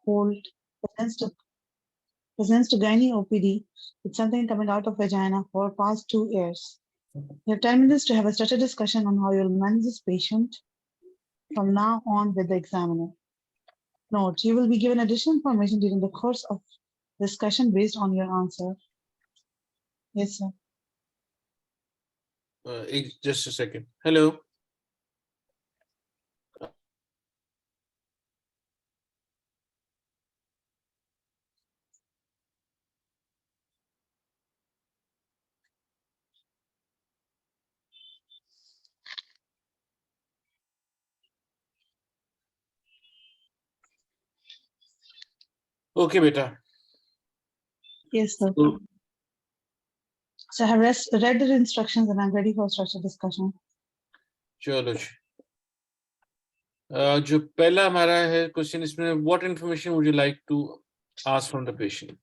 cold presents to gynae OPD with something coming out of vagina for past 2 years. You have 10 minutes to have a structured discussion on how you'll manage this patient from now on with the examiner. Note, you will be given additional information during the course of discussion based on your answer. Yes, sir. Just a second. Hello. Okay, beta. Yes, sir. So I have read the instructions and I'm ready for structured discussion. चलो जो पहला हमारा है question इसमें what information would you like to ask from the patient?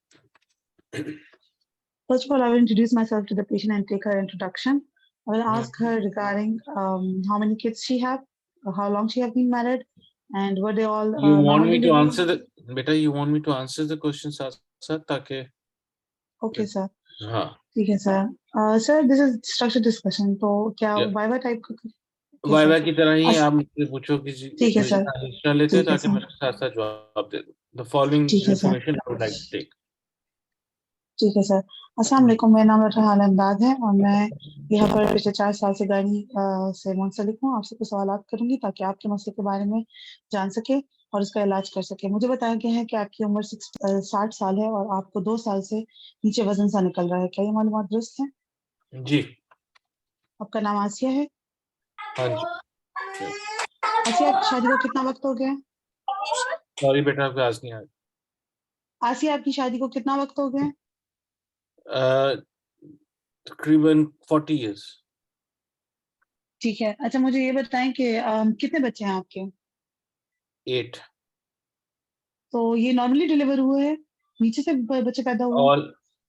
First of all, I will introduce myself to the patient and take her introduction. I will ask her regarding how many kids she have, how long she have been married, and were they all You want me to delivery? answer the beta? You want me to answer the questions साथ ताकि Okay, sir. हाँ. ठीक है sir. Sir, this is structured discussion. तो क्या viva type का? Viva की तरह ही आप मुझसे पूछो कि ठीक है सर. हिस्सा लेते हैं ताकि मैं साथ साथ जवाब दे दूं. The following information I would like to take. ठीक है सर. अस्सलाम वालेकुम. मेरा नाम रहाल अंदाज है और मैं यहाँ पर पिछले 4 साल से गायनी से मुंसलिक हूँ. आपसे कुछ सवालात करूंगी ताकि आपके मसले के बारे में जान सके और उसका इलाज कर सके. मुझे बताया गया है कि आपकी उम्र 60 साल है और आपको 2 साल से नीचे वजन सा निकल रहा है. क्या ये मालूमात दुरुस्त है? जी. आपका नाम आसिया है? हाँ जी. आसिया, आपकी शादी को कितना वक्त हो गया? सॉरी बेटा, आपकी आवाज नहीं आ रही. आसिया, आपकी शादी को कितना वक्त हो गया? तकरीबन 40 years. ठीक है. अच्छा, मुझे ये बताएं कि कितने बच्चे हैं आपके? 8. तो ये नॉर्मली डिलीवर हुए हैं? नीचे से बच्चे पैदा हुए? All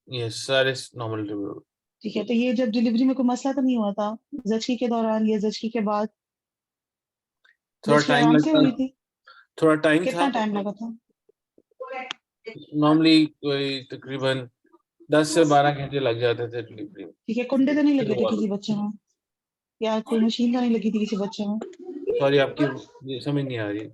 yes, सारे नॉर्मल डिलीवर. ठीक है. तो ये जब डिलीवरी में कोई मसला तो नहीं हुआ था ज़चकी के दौरान या ज़चकी के बाद? थोड़ा टाइम से हुई थी? थोड़ा टाइम था. कितना टाइम लगा था? नॉर्मली कोई तकरीबन 10 से 12 घंटे लग जाते थे डिलीवरी में. ठीक है. कुंडे तो नहीं लगे थे किसी बच्चे में या कोई मशीन तो नहीं लगी थी किसी बच्चे में? सॉरी, आपकी समझ नहीं आ रही.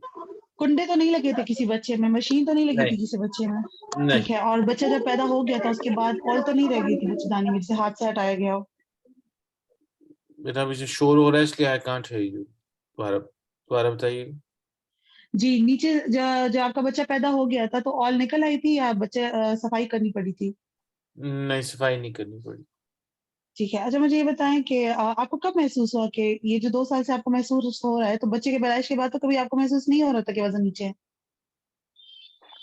कुंडे तो नहीं लगे थे किसी बच्चे में, मशीन तो नहीं लगी थी किसी बच्चे में? ठीक है. और बच्चा जब पैदा हो गया था उसके बाद कॉल तो नहीं रह गई थी बच्चेदानी में, जिसे हाथ से हटाया गया हो? बेटा पीछे शोर हो रहा है इसलिए आई कांट हियर यू. दोबारा बताइए. जी, नीचे जब आपका बच्चा पैदा हो गया था तो ऑल निकल आई थी या बच्चे सफाई करनी पड़ी थी? नहीं, सफाई नहीं करनी पड़ी. ठीक है. अच्छा, मुझे ये बताएं कि आपको कब महसूस हुआ कि ये जो 2 साल से आपको महसूस हो रहा है, तो बच्चे के पैदाइश के बाद तो कभी आपको महसूस नहीं हो रहा था कि वजन नीचे है?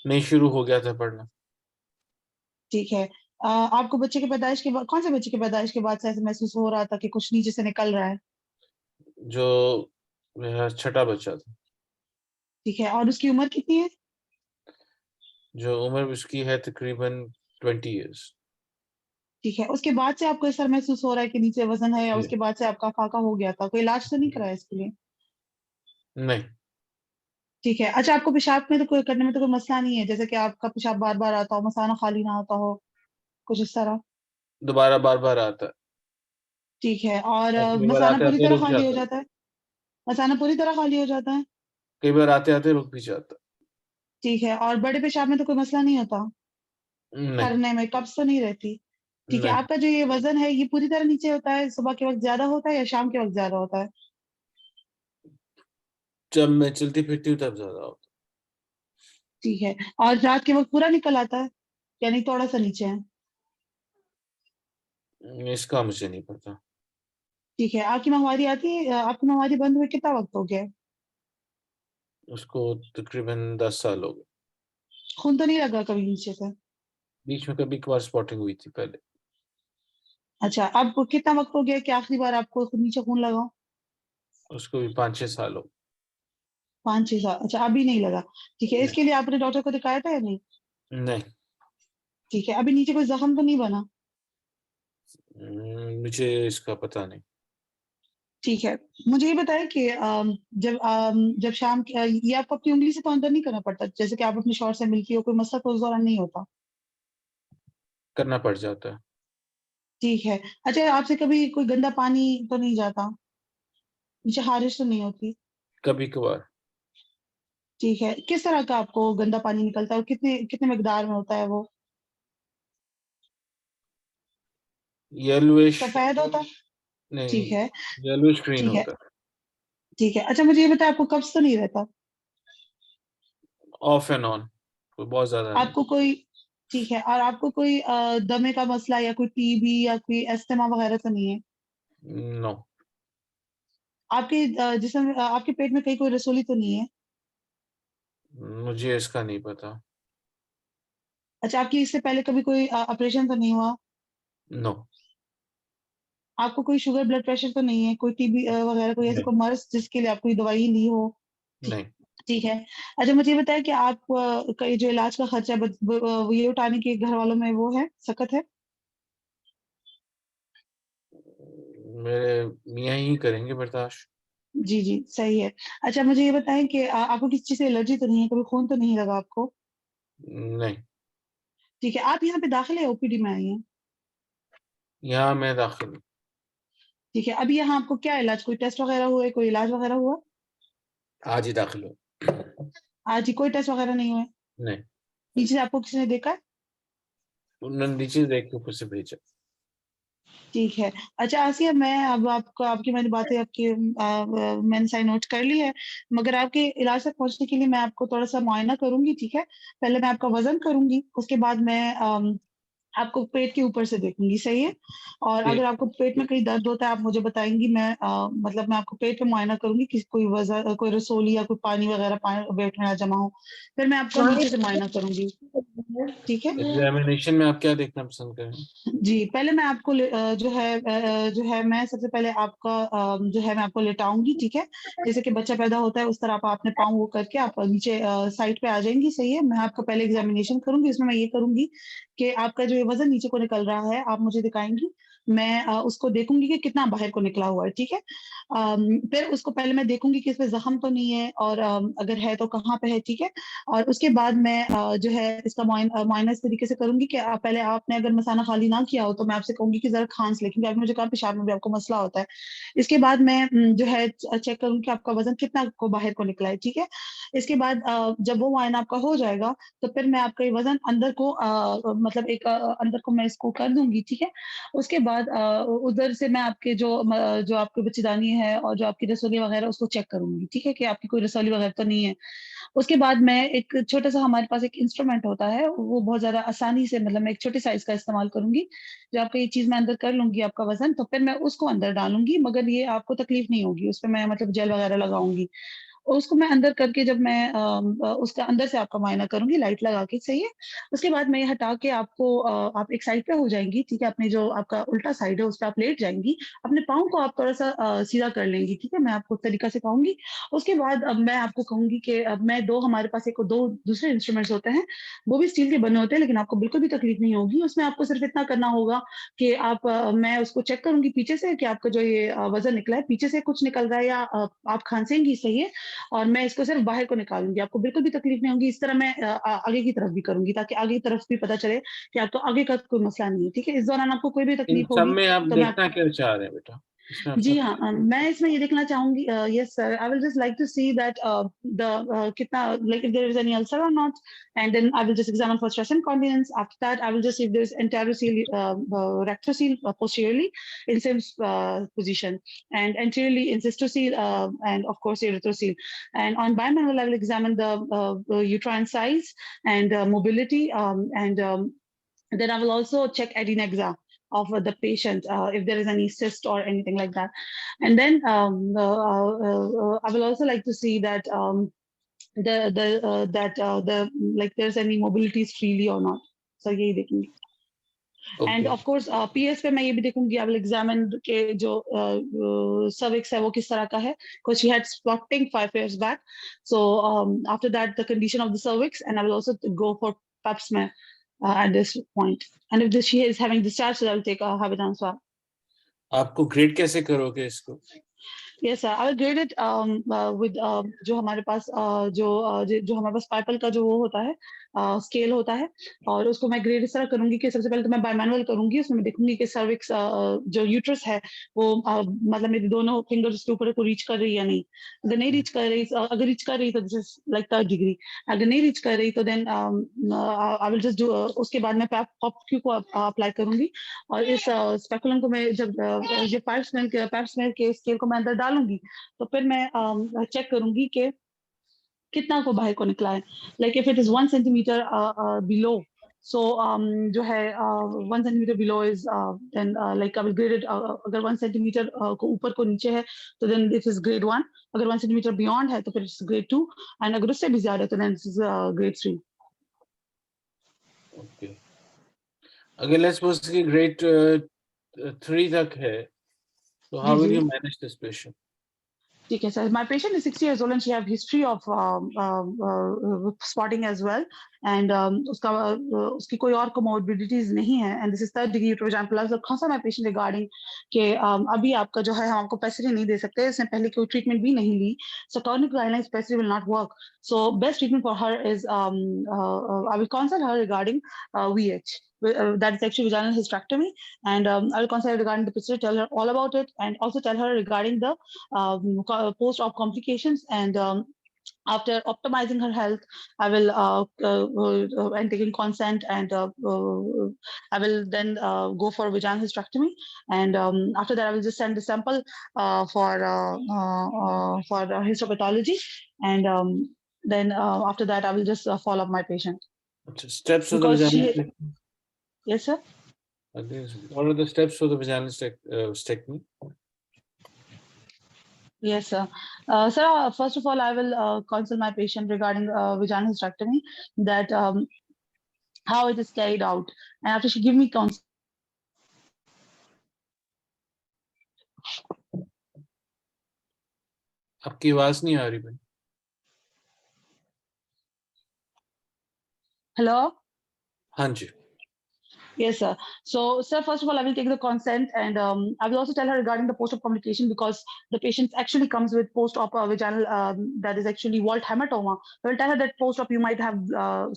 नहीं, शुरू हो गया था पढ़ना. ठीक है. आपको बच्चे के पैदाइश के बाद, कौन से बच्चे के पैदाइश के बाद से ऐसा महसूस हो रहा था कि कुछ नीचे से निकल रहा है? जो मेरा छठा बच्चा था. ठीक है. और उसकी उम्र कितनी है? जो उम्र उसकी है तकरीबन 20 years. ठीक है. उसके बाद से आपको ऐसा महसूस हो रहा है कि नीचे वजन है या उसके बाद से आपका फाका हो गया था? कोई इलाज तो नहीं कराया इसके लिए? नहीं. ठीक है. अच्छा, आपको पेशाब में तो कोई करने में तो कोई मसला नहीं है, जैसे कि आपका पेशाब बार बार आता हो, मसाना खाली ना होता हो, कुछ इस तरह? दोबारा बार आता है. ठीक है. और कई बार मसाना आते पूरी आते तरह रुक खाली हो जाता है. जाता है? मसाना पूरी तरह खाली हो जाता है? कई बार आते आते रुक भी जाता ठीक है. और बड़े पेशाब में तो कोई मसला नहीं होता है. नहीं. करने में, कब्ज तो नहीं रहती? ठीक है. नहीं, आपका जो ये वजन है ये पूरी तरह नीचे होता है, सुबह के वक्त ज्यादा होता है या शाम के वक्त ज्यादा होता है? जब मैं चलती फिरती हूँ तब ज्यादा होता ठीक है. और रात के वक्त पूरा निकल आता है यानी थोड़ा सा नीचे है? है. इसका मुझे नहीं पता. ठीक है. आपकी माहवारी आती है, आपकी माहवारी बंद हुए कितना वक्त हो गया है? उसको तकरीबन 10 साल हो गए. खून तो नहीं लगा कभी नीचे से? बीच में कभी कभार स्पॉटिंग हुई थी पहले. अच्छा, आपको कितना वक्त हो गया कि आखिरी बार आपको नीचे खून लगा? उसको भी 5-6 साल हो गए. 5-6 साल. अच्छा, अभी नहीं लगा? ठीक है. नहीं. इसके लिए आपने डॉक्टर को दिखाया था या नहीं? नहीं. ठीक है. अभी नीचे कोई जख्म तो नहीं बना? मुझे इसका पता नहीं. ठीक है। मुझे ये बताएँ कि जब शाम ये आपको अपनी उँगली से तो अंदर नहीं करना पड़ता? जैसे कि आप अपने शौहर से मिलती हो, कोई मसला तो उस दौरान नहीं होता? करना पड़ जाता है। ठीक है। अच्छा, आपसे कभी कोई गंदा पानी तो नहीं जाता? नीचे ख़ारिश तो नहीं होती? कभी-कभार ठीक है। किस तरह का आपको गंदा पानी निकलता है और कितने कितने मिकदार में होता है वो? येलोइश सफ़ेद होता है? नहीं, ठीक है, येलोइश ग्रीन ठीक है, होता है। ठीक है। अच्छा, मुझे ये बताएँ, आपको कब्ज़ तो नहीं रहता? ऑफ एंड ऑन, कोई बहुत ज़्यादा नहीं। आपको कोई ठीक है, और आपको कोई दमे का मसला या कोई टीबी या कोई अस्थमा वग़ैरह तो नहीं है? नो, आपके जिस्म में आपके पेट में कहीं कोई रसोली तो नहीं है? मुझे इसका नहीं पता। अच्छा, आपकी इससे पहले कभी कोई ऑपरेशन तो नहीं हुआ? नो, आपको कोई शुगर, ब्लड प्रेशर तो नहीं है? कोई टीबी वग़ैरह कोई ऐसा नहीं, कोई मर्ज़ जिसके लिए आप कोई दवाई ली हो? ठीक नहीं। ठीक है। अच्छा, मुझे ये बताएँ कि आप का ये जो इलाज का खर्चा ये उठाने के घर वालों में वो है, सकत है? मेरे मियाँ ही करेंगे बर्दाश्त। जी, जी, सही है। अच्छा, मुझे ये बताएँ कि आपको किसी चीज़ से एलर्जी तो नहीं है? कभी खून तो नहीं लगा आपको? नहीं, ठीक है, आप यहाँ पे दाखिल हैं, ओपीडी में आई हैं? यहाँ मैं दाखिल हूँ। ठीक है, अभी यहाँ आपको क्या इलाज, कोई टेस्ट वग़ैरह हुए, कोई इलाज वग़ैरह हुआ? आज ही दाखिल हूँ। आज ही कोई टेस्ट वग़ैरह नहीं हुए? नहीं, नीचे से आपको किसी ने देखा है? उन्होंने नीचे देख के ऊपर से भेजा। ठीक है। अच्छा आसिया, मैं अब आपको आपकी मैंने बातें आपकी मैंने सारी नोट कर ली है, मगर आपके इलाज तक पहुँचने के लिए मैं आपको थोड़ा-सा मुआयना करूँगी, ठीक है? पहले मैं आपका वज़न करूँगी, उसके बाद मैं आपको पेट के ऊपर से देखूँगी, सही है? और अगर ठीक, आपको पेट में कहीं दर्द होता है, आप मुझे बताएँगी, मैं मतलब मैं आपको पेट पे मुआयना करूँगी कि कोई कोई रसोली या कोई पानी वग़ैरह पेट में ना जमा हो। फिर मैं आपका नीचे से मुआयना करूँगी, ठीक है? एग्ज़ामिनेशन में आप क्या देखना पसंद करेंगे? जी, पहले मैं आपको जो है मैं सबसे पहले आपका जो है मैं आपको लेटाऊँगी, ठीक है? जैसे कि बच्चा पैदा होता है उस तरह आप अपने पाँव वो करके आप नीचे साइड पे आ जाएँगी, सही है? मैं आपका पहले एग्ज़ामिनेशन करूँगी, उसमें मैं ये करूँगी कि आपका जो ये वज़न नीचे को निकल रहा है, आप मुझे दिखाएँगी। मैं उसको देखूँगी कि कितना बाहर को निकला हुआ है, ठीक है? फिर उसको पहले मैं देखूँगी कि इसमें ज़ख्म तो नहीं है, और अगर है तो कहाँ पे है, ठीक है? और उसके बाद मैं जो है इसका मुआयना इस तरीके से करूँगी कि पहले आपने अगर मसाना खाली ना किया हो तो मैं आपसे कहूँगी कि ज़रा खाँस लें, क्योंकि आपने मुझे कहा पेशाब में भी आपको मसला होता है। इसके बाद मैं जो है चेक करूँगी कि आपका वज़न कितना को बाहर को निकला है, ठीक है? इसके बाद जब वो मुआयना आपका हो जाएगा, तो फिर मैं आपका ये वज़न अंदर को मतलब एक अंदर को मैं इसको कर दूँगी, ठीक है? उसके बाद उधर से मैं आपके जो आपकी बच्चेदानी है और जो आपकी रसोली वग़ैरह उसको चेक करूँगी, ठीक है? कि आपकी कोई रसौली वग़ैरह तो नहीं है। उसके बाद मैं एक छोटा-सा हमारे पास एक इंस्ट्रूमेंट होता है, वो बहुत ज़्यादा आसानी से मतलब मैं एक छोटे साइज़ का इस्तेमाल करूँगी। जब आपका ये चीज़ मैं अंदर कर लूँगी आपका वज़न, तो फिर मैं उसको अंदर डालूँगी, मगर ये आपको तकलीफ़ नहीं होगी, उसपे मैं मतलब जेल वग़ैरह लगाऊँगी। और उसको मैं अंदर करके जब मैं उसका अंदर से आपका मुआयना करूँगी लाइट लगा के, सही है? उसके बाद मैं ये हटा के आपको आप एक साइड पे हो जाएँगी, ठीक है? अपनी जो आपका उल्टा साइड है, उस पे आप लेट जाएँगी। अपने पाँव को आप थोड़ा-सा सीधा कर लेंगी, ठीक है? मैं आपको तरीका सिखाऊँगी। उसके बाद अब मैं आपको कहूँगी कि अब मैं 2 हमारे पास एक 2 दूसरे इंस्ट्रूमेंट्स होते हैं, वो भी स्टील के बने होते हैं, लेकिन आपको बिल्कुल भी तकलीफ नहीं होगी। उसमें आपको सिर्फ़ इतना करना होगा कि मैं उसको चेक करूँगी पीछे से कि आपका जो ये वज़न निकला है, पीछे से कुछ निकल रहा है या आप खाँसेंगी, सही है? और मैं इसको सिर्फ़ बाहर को निकालूँगी, आपको बिल्कुल भी तकलीफ़ नहीं होगी। इस तरह मैं आगे की तरफ भी करूँगी, ताकि आगे की तरफ भी पता चले कि आपको आगे का कोई मसला नहीं है, ठीक है? इस दौरान आपको कोई भी इन तकलीफ़ सब होगी में आप तो मैं देखना आपको क्या चाह रहे हैं बेटा? इसमें आप क्या जी हाँ, मैं इसमें ये देखना चाहूँगी yes sir, I will just like to see that कितना like if there is any ulcer और not, and then I will just examine for stress incontinence. After that, I will just see if there is enterocele, rectocele posteriorly in same position, and anteriorly in cystocele, and of course erythrocele. And on bimanual, I will examine the uterine size and mobility, and then I will also check adenexa of the patient, if there is any cyst or anything like that. And then I will also like to see that the like there's any mobilities freely or not. So यही देखेंगे. And okay, of course PS पे मैं ये भी देखूंगी, I will examine के जो cervix है वो किस तरह का है, because she had spotting 5 years back. So after that, the condition of the cervix, and I will also go for pap smear at this point. And if she is having discharge, so I will take a Havidan swab. आपको grade कैसे करोगे इसको? Yes, sir. I will grade it with जो हमारे पास जो हमारे पास पाइपल का जो वो होता है स्केल होता है, और उसको मैं ग्रेड इस तरह करूंगी कि सबसे पहले तो मैं बायमैनुअल करूंगी। उसमें मैं देखूंगी कि सर्विक्स जो यूट्रस है वो मतलब मेरी दोनों फिंगर्स के ऊपर को रीच कर रही है या नहीं। अगर नहीं रीच कर रही, अगर रीच कर रही तो this is like 3rd degree. अगर नहीं रीच कर रही तो then I will just do, उसके बाद मैं POPQ को अप्लाई करूंगी। और इस स्पेकुलम को मैं जब ये पाइप स्मेल के स्केल को मैं अंदर डालूंगी, तो फिर मैं चेक करूंगी कि कितना को बाहर को निकला है। Like if it is 1 centimetre below, so जो है 1 centimetre below is then like I will grade it. अगर 1 सेंटीमीटर को ऊपर को नीचे है तो देन दिस इज ग्रेड 1। अगर 1 सेंटीमीटर बियॉन्ड है तो फिर इट्स ग्रेड 2, एंड अगर उससे भी ज्यादा है तो then this is grade 3। Okay, अगर लेट्स सपोज कि ग्रेड 3 तक है, तो जी हाउ विल जी, यू मैनेज दिस पेशेंट? ठीक है sir. My patient is 60 years old and she have history of spotting as well, and उसकी कोई और comorbidities नहीं है, and this is 3rd degree uterine plus। कौन सा my patient regarding कि अभी आपका जो है हम आपको पैसे नहीं दे सकते, इसने पहले कोई ट्रीटमेंट भी नहीं ली, so current guidelines पैसे will not work, so best treatment for her is I will consult her regarding VH, that is actually vaginal hysterectomy, and I will consult her regarding the procedure, tell her all about it, and also tell her regarding the post-op complications, and after optimizing her health, I will and taking consent, and I will then go for vaginal hysterectomy, and after that I will just send the sample for histopathology, and then after that I will just follow up my patient अच्छा, steps of the because vaginal she, yes sir. what are the steps of the vaginal hysterectomy? Yes, sir. Sir, first of all, I will consult my patient regarding vaginal hysterectomy, that how it is carried out, and after she give me consent. आपकी आवाज नहीं आ रही भाई। Hello. हाँ जी। Yes, sir. So, sir, first of all, I will take the consent, and I will also tell her regarding the post-op complication, because the patient actually comes with post-op vaginal, that is actually vault hematoma. I will tell her that post-op you might have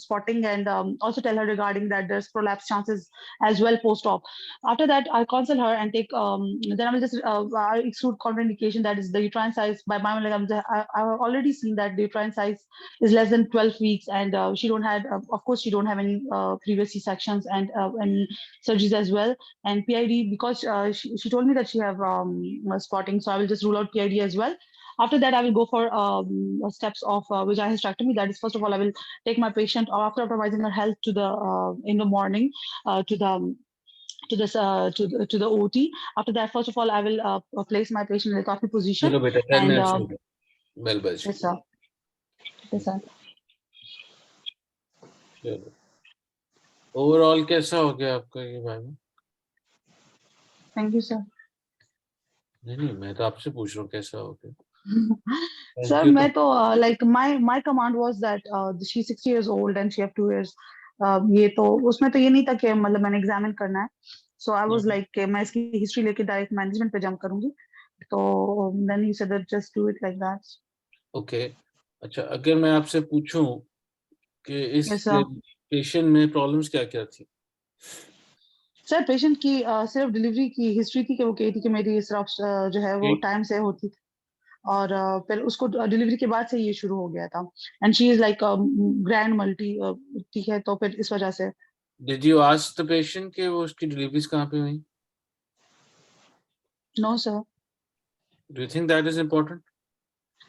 spotting, and also tell her regarding that there's prolapse chances as well post-op. After that, I'll consult her and take. Then I will just I'll exclude contraindication, that is the uterine size. By my I've already seen that the uterine size is less than 12 weeks, and she don't had, of course, she don't have any previous C-sections and surgeries as well, and PID, because she told me that she have spotting, so I will just rule out PID as well. After that, I will go for steps of vaginal hysterectomy. That is, first of all, I will take my patient after optimizing her health to the in the morning to the to the OT. After that, first of all, I will place my patient in a coffee position, चलो बेटा, 10 and minutes हो गए, bell बज yes गई। sir, yes sir. चलो, overall कैसा हो गया आपका ये भाई? Thank you, sir. नहीं, मैं तो आपसे पूछ रहा हूँ कैसा हो गया। Sir, thank you. मैं तो like my command was that she's 60 years old and she have 2 years. ये तो उसमें तो ये नहीं था कि मतलब मैंने एग्जामिन करना है, so I was like कि मैं इसकी हिस्ट्री लेके डायरेक्ट मैनेजमेंट पे जंप करूंगी, तो then he said that just do it like that. Okay, अच्छा, अगर मैं आपसे पूछूं कि इस Yes sir. पेशेंट में प्रॉब्लम्स क्या क्या थी? सर पेशेंट की सिर्फ डिलीवरी की हिस्ट्री थी कि वो कही थी कि मेरी सिर्फ जो है वो टाइम से होती थी, और फिर उसको डिलीवरी के बाद से ये शुरू हो गया था, and she is like grand multi, ठीक है, तो फिर इस वजह से। Did you ask the patient कि वो उसकी डिलीवरीज कहाँ पे हुई? No sir. Do you think that is important?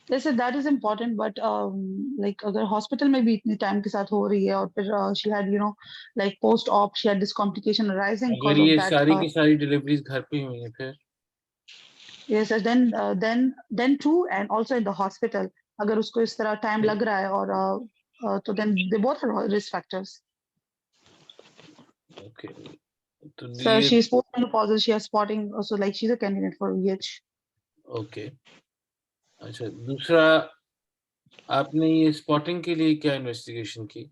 जैसे that is important, but like अगर हॉस्पिटल में भी इतनी टाइम के साथ हो रही है, और फिर she had like post op she had this complication arising अगर बिकॉज ऑफ ये दैट। सारी की सारी डिलीवरीज घर पे ही हुई हैं फिर? Yes sir, then true, and also in the hospital अगर उसको इस तरह टाइम लग रहा है, और तो then they both are risk factors. Okay, तो सर ये she is postmenopausal, she has spotting, so like she's a candidate for VH. Okay, अच्छा, दूसरा, आपने ये स्पॉटिंग के लिए क्या इन्वेस्टिगेशन की?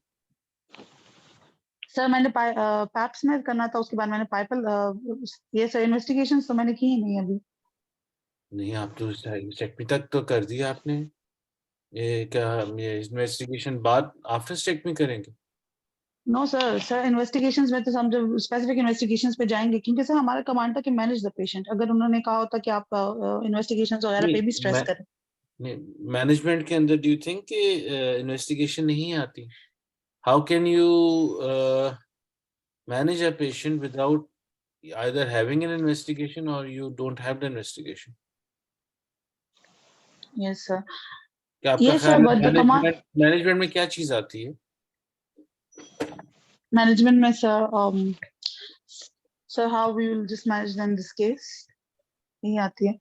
सर मैंने पैप्स में करना था, उसके बाद मैंने पाइपल, ये सर इन्वेस्टिगेशन तो मैंने की ही नहीं अभी। नहीं, आप तो स्टेक्टमी तक तो कर दिया आपने। ये क्या हम ये इन्वेस्टिगेशन बाद आफ्टर स्टेक्टमी करेंगे? नो सर, सर इन्वेस्टिगेशंस में तो हम जब स्पेसिफिक इन्वेस्टिगेशंस पे जाएंगे, क्योंकि सर हमारा कमांड था कि मैनेज द पेशेंट। अगर उन्होंने कहा होता कि आप इन्वेस्टिगेशंस वगैरह पे भी नहीं स्ट्रेस मैं करें। नहीं, मैनेजमेंट के अंदर डू यू थिंक कि इन्वेस्टिगेशन नहीं आती? How can you manage a patient without either having an investigation or you don't have the investigation? Yes sir, क्या आपका यस सर, ख्याल है बट द कमांड मैनेजमेंट में क्या चीज आती है? मैनेजमेंट में sir, sir how we will just manage them this case, यही आती है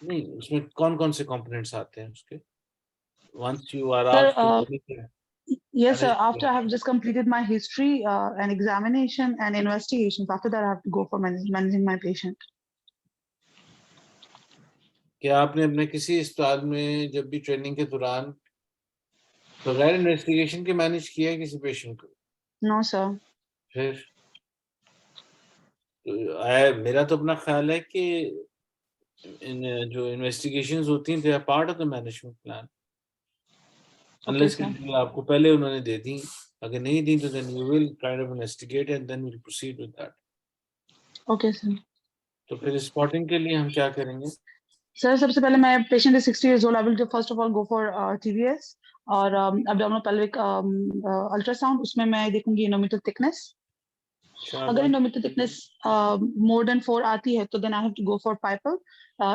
नहीं, उसमें कौन कौन से कंपोनेंट्स आते हैं उसके? once you are sir. asked to Yes, sir. After manage, I have just completed my history and examination and investigations, after that I have to go for managing my patient. क्या आपने अपने किसी अस्पताल में जब भी ट्रेनिंग के दौरान बगैर इन्वेस्टिगेशन के मैनेज किया है किसी पेशेंट को? No, sir. फिर मेरा तो अपना ख्याल है कि इन जो इन्वेस्टिगेशंस होती हैं they are part of the management plan. Okay, unless sir. आपको पहले उन्होंने दे दी, अगर नहीं दी तो then you will kind of investigate and then will proceed with that. Okay, sir. तो फिर स्पॉटिंग के लिए हम क्या करेंगे? सर सबसे पहले मैं patient is 60 years old, I will first of all go for TVS और abdominal pelvic अल्ट्रासाउंड। उसमें मैं देखूंगी इनोमीटर थिकनेस। अगर इनोमीटर थिकनेस मोर देन 4 आती है तो then I have to go for Pipelle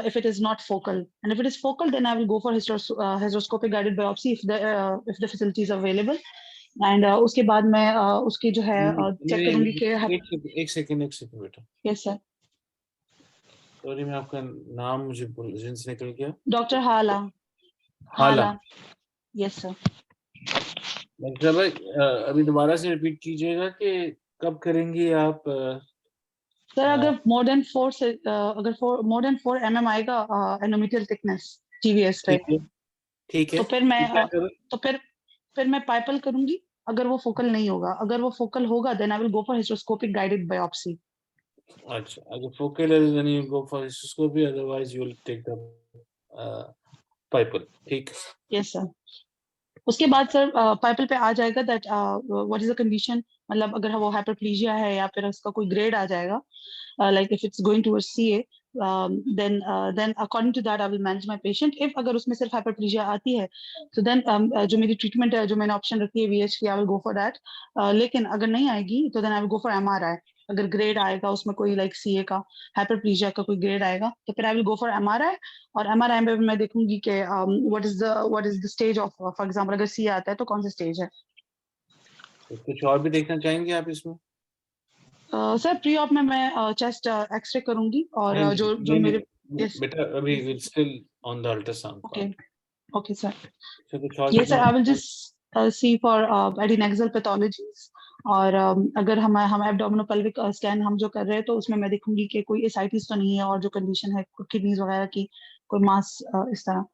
if it is not focal, and if it is focal then I will go for hysteroscopic guided biopsy if the facility is available, and उसके बाद मैं उसकी जो है check करूंगी कि एक second बेटा। Yes sir. सॉरी, मैं आपका नाम मुझे जिन से निकल गया। डॉक्टर हाला। हाला। हाला। Yes sir. डॉक्टर भाई, अभी दोबारा से रिपीट कीजिएगा कि कब करेंगी आप? सर अगर मोर देन 4 से अगर मोर देन 4 mm आएगा एनोमीटर थिकनेस TVS पे, ठीक है, ठीक है, तो फिर मैं तो क्या करें? तो फिर मैं पाइपल करूंगी। अगर वो फोकल नहीं होगा, अगर वो फोकल होगा then I will go for hysteroscopic guided biopsy. अच्छा, अगर फोकल है then you go for hysteroscopy, otherwise you will take the Pipelle. ठीक। Yes sir. उसके बाद सर पाइपल पे आ जाएगा that what is the condition, मतलब अगर वो हाइपरप्लेजिया है या फिर उसका कोई ग्रेड आ जाएगा, like if it's going towards CA, then according to that I will manage my patient. If अगर उसमें सिर्फ hyperplasia आती है तो then जो मेरी ट्रीटमेंट है, जो मैंने ऑप्शन रखी है VH की, I will go for that. लेकिन अगर नहीं आएगी तो then I will go for MRI. अगर ग्रेड आएगा उसमें कोई लाइक CA का हाइपरप्लेजिया का कोई ग्रेड आएगा तो फिर आई विल गो फॉर MRI। और MRI में मैं देखूंगी कि what is the stage of, for example अगर CA आता है तो कौन सा स्टेज है। तो कुछ और भी देखना चाहेंगे आप इसमें? सर प्री ऑप में मैं चेस्ट एक्सरे करूंगी और नहीं, जो जो नहीं, मेरे नहीं, यस। बेटा अभी will still on the ultrasound okay. Part. Okay sir. तो कुछ और Yes, sir. देखना? I will just see for adnexal pathologies। और अगर हम एब्डोमिनो pelvic स्कैन हम जो कर रहे हैं तो उसमें मैं देखूंगी कि कोई एसाइटिस तो नहीं है और जो कंडीशन है किडनीज वगैरह की, कोई मास इस तरह।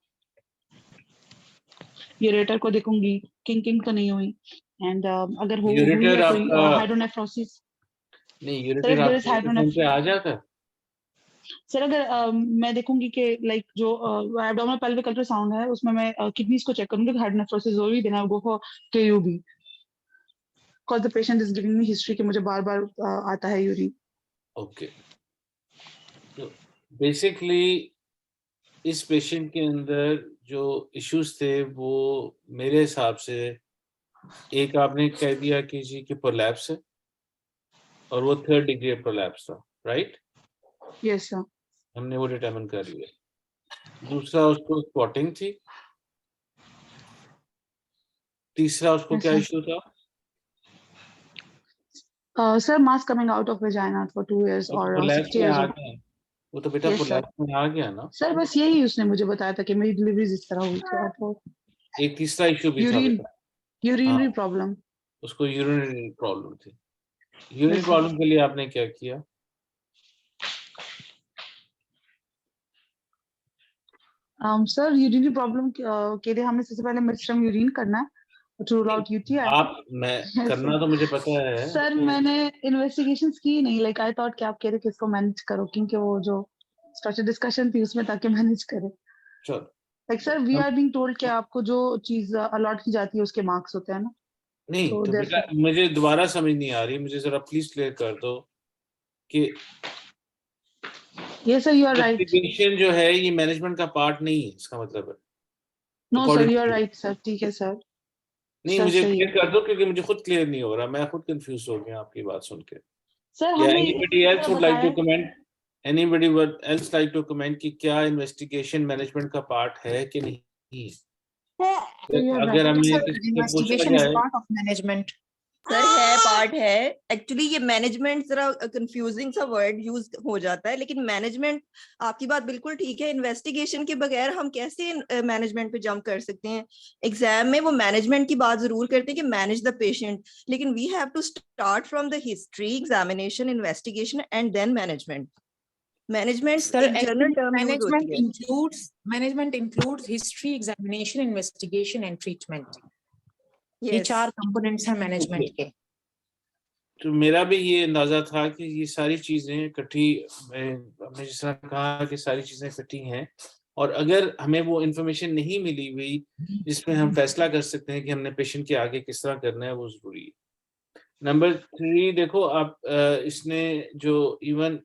यूरेटर को देखूंगी किंकिंग तो नहीं हुई, एंड अगर हुई यूरेटर है कोई आपका हाइड्रोनेफ्रोसिस। नहीं, sir ureter if there is आपके अल्ट्रासाउंड पे आ जाता है? सर अगर मैं देखूंगी कि लाइक जो एब्डोमिनल पेल्विक अल्ट्रासाउंड है उसमें मैं किडनीज को चेक करूंगी कि हाइड्रोनेफ्रोसिस हो रही, then I will go for KUB, because the patient is giving me history कि मुझे बार बार आता है यूरिन। ओके। तो बेसिकली इस पेशेंट के अंदर जो इश्यूज थे वो मेरे हिसाब से, एक आपने कह दिया कि जी कि प्रोलैप्स है और वो 3rd डिग्री प्रोलैप्स था, राइट? Yes sir. हमने वो डिटरमिन कर लिया। दूसरा उसको स्पॉटिंग थी। तीसरा उसको क्या इश्यू था? Sir mass coming out of vagina for 2 years वो तो और प्रोलैप्स 60 में years आ old। गया। वो तो बेटा यस सर। प्रोलैप्स में आ गया ना। सर बस यही उसने मुझे बताया था कि मेरी डिलीवरीज इस तरह हुई थी और एक तीसरा इश्यू भी था यूरिन बेटा। हाँ, यूरिनरी प्रॉब्लम। उसको यूरिनरी प्रॉब्लम थी। यूरिन प्रॉब्लम के लिए आपने क्या किया? सर यूरिनरी प्रॉब्लम के लिए हमें सबसे पहले मिक्सचर यूरिन करना है टू रूल आउट UTI। आप मैं करना तो मुझे पता है सर कि मैंने इन्वेस्टिगेशंस की नहीं, लाइक आई थॉट कि आप कह रहे कि इसको मैनेज करो क्योंकि वो जो स्ट्रक्चर डिस्कशन थी उसमें ताकि मैनेज करें। चलो like sir we are being told कि आपको जो चीज अलॉट की जाती है उसके मार्क्स होते हैं ना, नहीं तो तो बेटा देयरफॉर मुझे दोबारा समझ नहीं आ रही, मुझे जरा प्लीज क्लियर कर दो कि yes sir you are right. Investigation जो है ये मैनेजमेंट का पार्ट नहीं है, इसका मतलब है no sir according you are to. Right sir, ठीक है सर। नहीं सर मुझे सही क्लियर है कर दो क्योंकि मुझे खुद क्लियर नहीं हो रहा, मैं खुद कंफ्यूज हो गया आपकी बात सुन के। सर। या हमें anybody else would like to बताया comment, anybody would else like to comment कि क्या इन्वेस्टिगेशन मैनेजमेंट का पार्ट है कि नहीं? यू आर अगर राइट। हमें सर किसी से पूछा इन्वेस्टिगेशन इज जाए पार्ट ऑफ मैनेजमेंट। सर है, पार्ट है एक्चुअली। ये मैनेजमेंट जरा कंफ्यूजिंग सा वर्ड यूज हो जाता है, लेकिन मैनेजमेंट, आपकी बात बिल्कुल ठीक है। इन्वेस्टिगेशन के बगैर हम कैसे मैनेजमेंट पे जंप कर सकते हैं? एग्जाम में वो मैनेजमेंट की बात जरूर करते हैं कि मैनेज द पेशेंट, लेकिन we have to start from the history, examination, investigation and then management. Management Sir, एक जनरल actually, टर्म यूज होती है। management includes history, examination, investigation, and treatment. ये Yes. 4 components हैं मैनेजमेंट के। तो मेरा भी ये अंदाजा था कि ये सारी चीजें इकट्ठी, हमने जिस तरह कहा कि सारी चीजें इकट्ठी हैं, और अगर हमें वो इंफॉर्मेशन नहीं मिली हुई जिसमें हम फैसला कर सकते हैं कि हमने पेशेंट के आगे किस तरह करना है, वो जरूरी है। नंबर 3 देखो आप, इसने जो इवन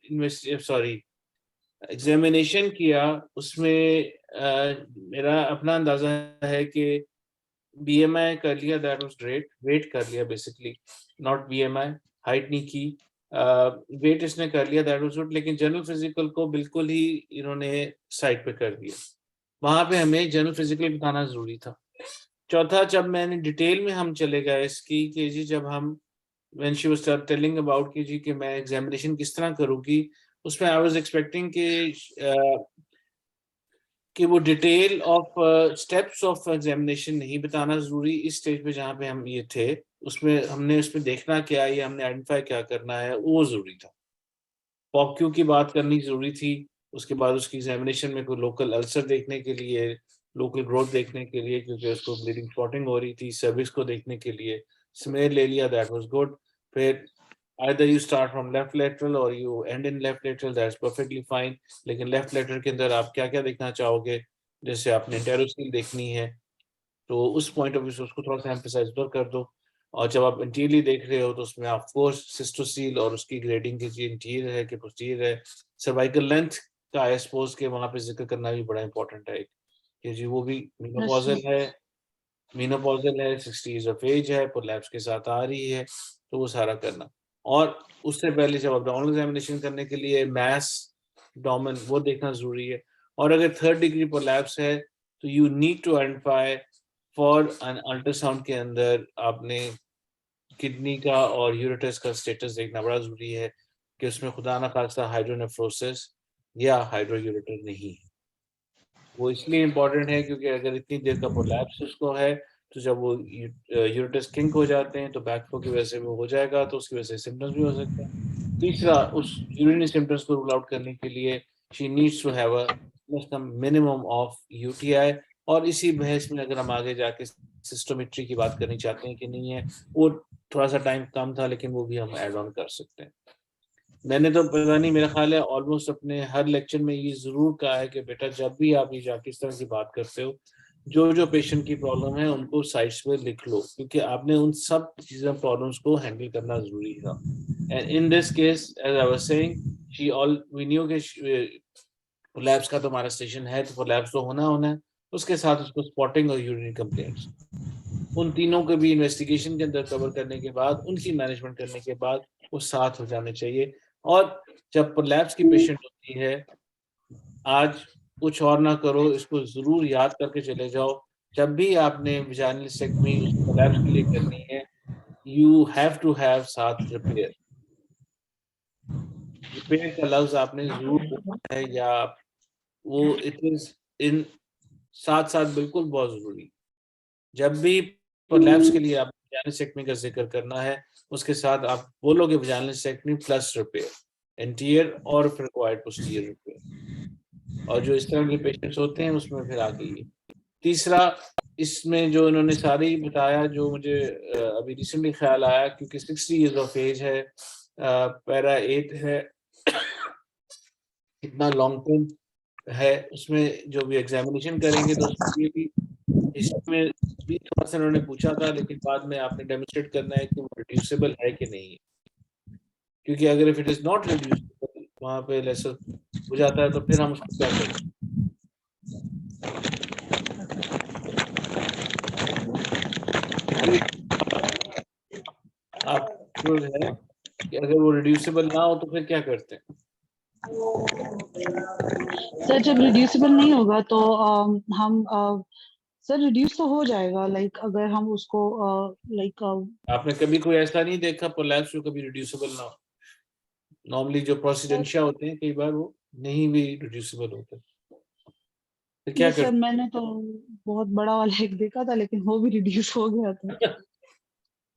एग्जामिनेशन किया उसमें मेरा अपना अंदाजा है कि BMI कर लिया, दैट वाज ग्रेट, वेट कर लिया बेसिकली, नॉट BMI, हाइट नहीं की, वेट इसने कर लिया, दैट वाज गुड, लेकिन जनरल फिजिकल को बिल्कुल ही इन्होंने साइड पे कर दिया। वहां पे हमें जनरल फिजिकल बताना जरूरी था। चौथा, जब मैंने डिटेल में हम चले गए इसकी कि जी जब हम when she was telling about कि जी कि मैं एग्जामिनेशन किस तरह करूंगी, उसमें आई वाज एक्सपेक्टिंग कि वो detail of steps of examination नहीं बताना जरूरी इस स्टेज पे जहाँ पे हम ये थे, उसमें हमने उसमें देखना क्या है, हमने आइडेंटिफाई क्या करना है, वो जरूरी था। पॉक्यू की बात करनी जरूरी थी, उसके बाद उसकी एग्जामिनेशन में कोई लोकल अल्सर देखने के लिए, लोकल ग्रोथ देखने के लिए, क्योंकि उसको ब्लीडिंग स्पॉटिंग हो रही थी, सर्विस को देखने के लिए स्मेयर ले लिया, दैट वाज गुड। फिर either you start from left lateral or you end in left lateral, that's perfectly fine, लेकिन लेफ्ट लेटरल के अंदर आप क्या क्या देखना चाहोगे, जैसे आपने इंटेरोसील देखनी है तो उस पॉइंट ऑफ व्यू से उसको थोड़ा सा एम्फसाइज उधर कर दो, और जब आप इंटीरियरली देख रहे हो तो उसमें ऑफ कोर्स सिस्टोसील और उसकी ग्रेडिंग की चीज इंटीरियर है कि पोस्टीरियर है, सर्वाइकल लेंथ का आई सपोज के वहां पे जिक्र करना भी बड़ा इंपॉर्टेंट है कि जी वो भी मेनोपॉजल है, 60 इयर्स ऑफ एज है, प्रोलैप्स के साथ आ रही है, तो वो सारा करना। और उससे पहले जब अब्डोमिनल एग्जामिनेशन करने के लिए मैस डोमेन वो देखना जरूरी है, और अगर 3rd डिग्री प्रोलैप्स है तो you need to identify for an ultrasound के अंदर आपने किडनी का और यूरेटस का स्टेटस देखना बड़ा जरूरी है कि उसमें खुदा ना खास्ता हाइड्रोनेफ्रोसिस या हाइड्रोयूरेटर नहीं है। वो इसलिए इम्पोर्टेंट है क्योंकि अगर इतनी देर का प्रोलैप्स उसको है तो जब वो यूरेटस किंक हो जाते हैं तो बैकफ्लो की वजह से वो हो जाएगा, तो उसकी वजह से सिम्टम्स भी हो सकते हैं। तीसरा, उस यूरिनरी सिम्टम्स को रूल आउट करने के लिए she needs to have a minimum of UTI, और इसी बहस में अगर हम आगे जाके सिस्टोमेट्री की बात करनी चाहते हैं कि नहीं है, वो थोड़ा सा टाइम कम था लेकिन वो भी हम ऐड ऑन कर सकते हैं। मैंने तो पता नहीं, मेरा ख्याल है ऑलमोस्ट अपने हर लेक्चर में ये जरूर कहा है कि बेटा जब भी आप ये जाके इस तरह की बात करते हो, जो जो पेशेंट की प्रॉब्लम है उनको साइड्स पे लिख लो, क्योंकि आपने उन सब चीज़ों प्रॉब्लम्स को हैंडल करना जरूरी था। And in this case as I was saying, she all we knew के लैब्स का तो हमारा स्टेशन है, तो लैब्स तो होना है, उसके साथ उसको स्पॉटिंग और यूरिनरी कंप्लेंट्स, उन तीनों के भी इन्वेस्टिगेशन के अंदर कवर करने के बाद, उनकी मैनेजमेंट करने के बाद वो साथ हो जाने चाहिए। और जब प्रोलैप्स की पेशेंट होती है, आज कुछ और ना करो, इसको जरूर याद करके चले जाओ, जब भी आपने वजाइनोलेक्टोमी प्रोलैप्स के लिए करनी है, यू हैव टू हैव साथ रिपेयर। रिपेयर का लफ्ज आपने जरूर बोलना है, या वो इट इज इन साथ साथ बिल्कुल बहुत जरूरी। जब भी प्रोलैप्स के लिए आप वजाइनोलेक्टोमी का जिक्र करना है, उसके साथ आप बोलोगे वजाइनोलेक्टोमी प्लस रिपेयर, एंटीरियर और रिक्वायर्ड पोस्टीरियर रिपेयर। और जो इस तरह के पेशेंट्स होते हैं उसमें फिर आगे ये तीसरा, इसमें जो इन्होंने सारी बताया, जो मुझे अभी रिसेंटली ख्याल आया, क्योंकि 60 इयर्स ऑफ एज है, पैरा 8 है, कितना लॉन्ग टर्म है, उसमें जो भी एग्जामिनेशन करेंगे तो उसमें भी हिस्ट्री में भी थोड़ा सा उन्होंने पूछा था, लेकिन बाद में आपने डेमोन्स्ट्रेट करना है कि वो रिड्यूसेबल है कि नहीं है, क्योंकि अगर if it is not reducible वहां पे लेसर हो जाता है तो फिर हम उसको क्या करें। आप जो है कि अगर वो रिड्यूसेबल ना हो तो फिर क्या करते हैं? सर जब रिड्यूसिबल नहीं होगा तो हम सर रिड्यूस तो हो जाएगा, लाइक अगर हम उसको लाइक आपने कभी कोई ऐसा नहीं देखा कोलैप्स जो कभी रिड्यूसेबल ना हो? नॉर्मली जो प्रोसीडेंशिया होते हैं कई बार वो नहीं भी रिड्यूसेबल होते, फिर क्या ये सर करते मैंने तो बहुत बड़ा वाला एक देखा था, लेकिं वो भी रिड्यूस हो गया था। हैं?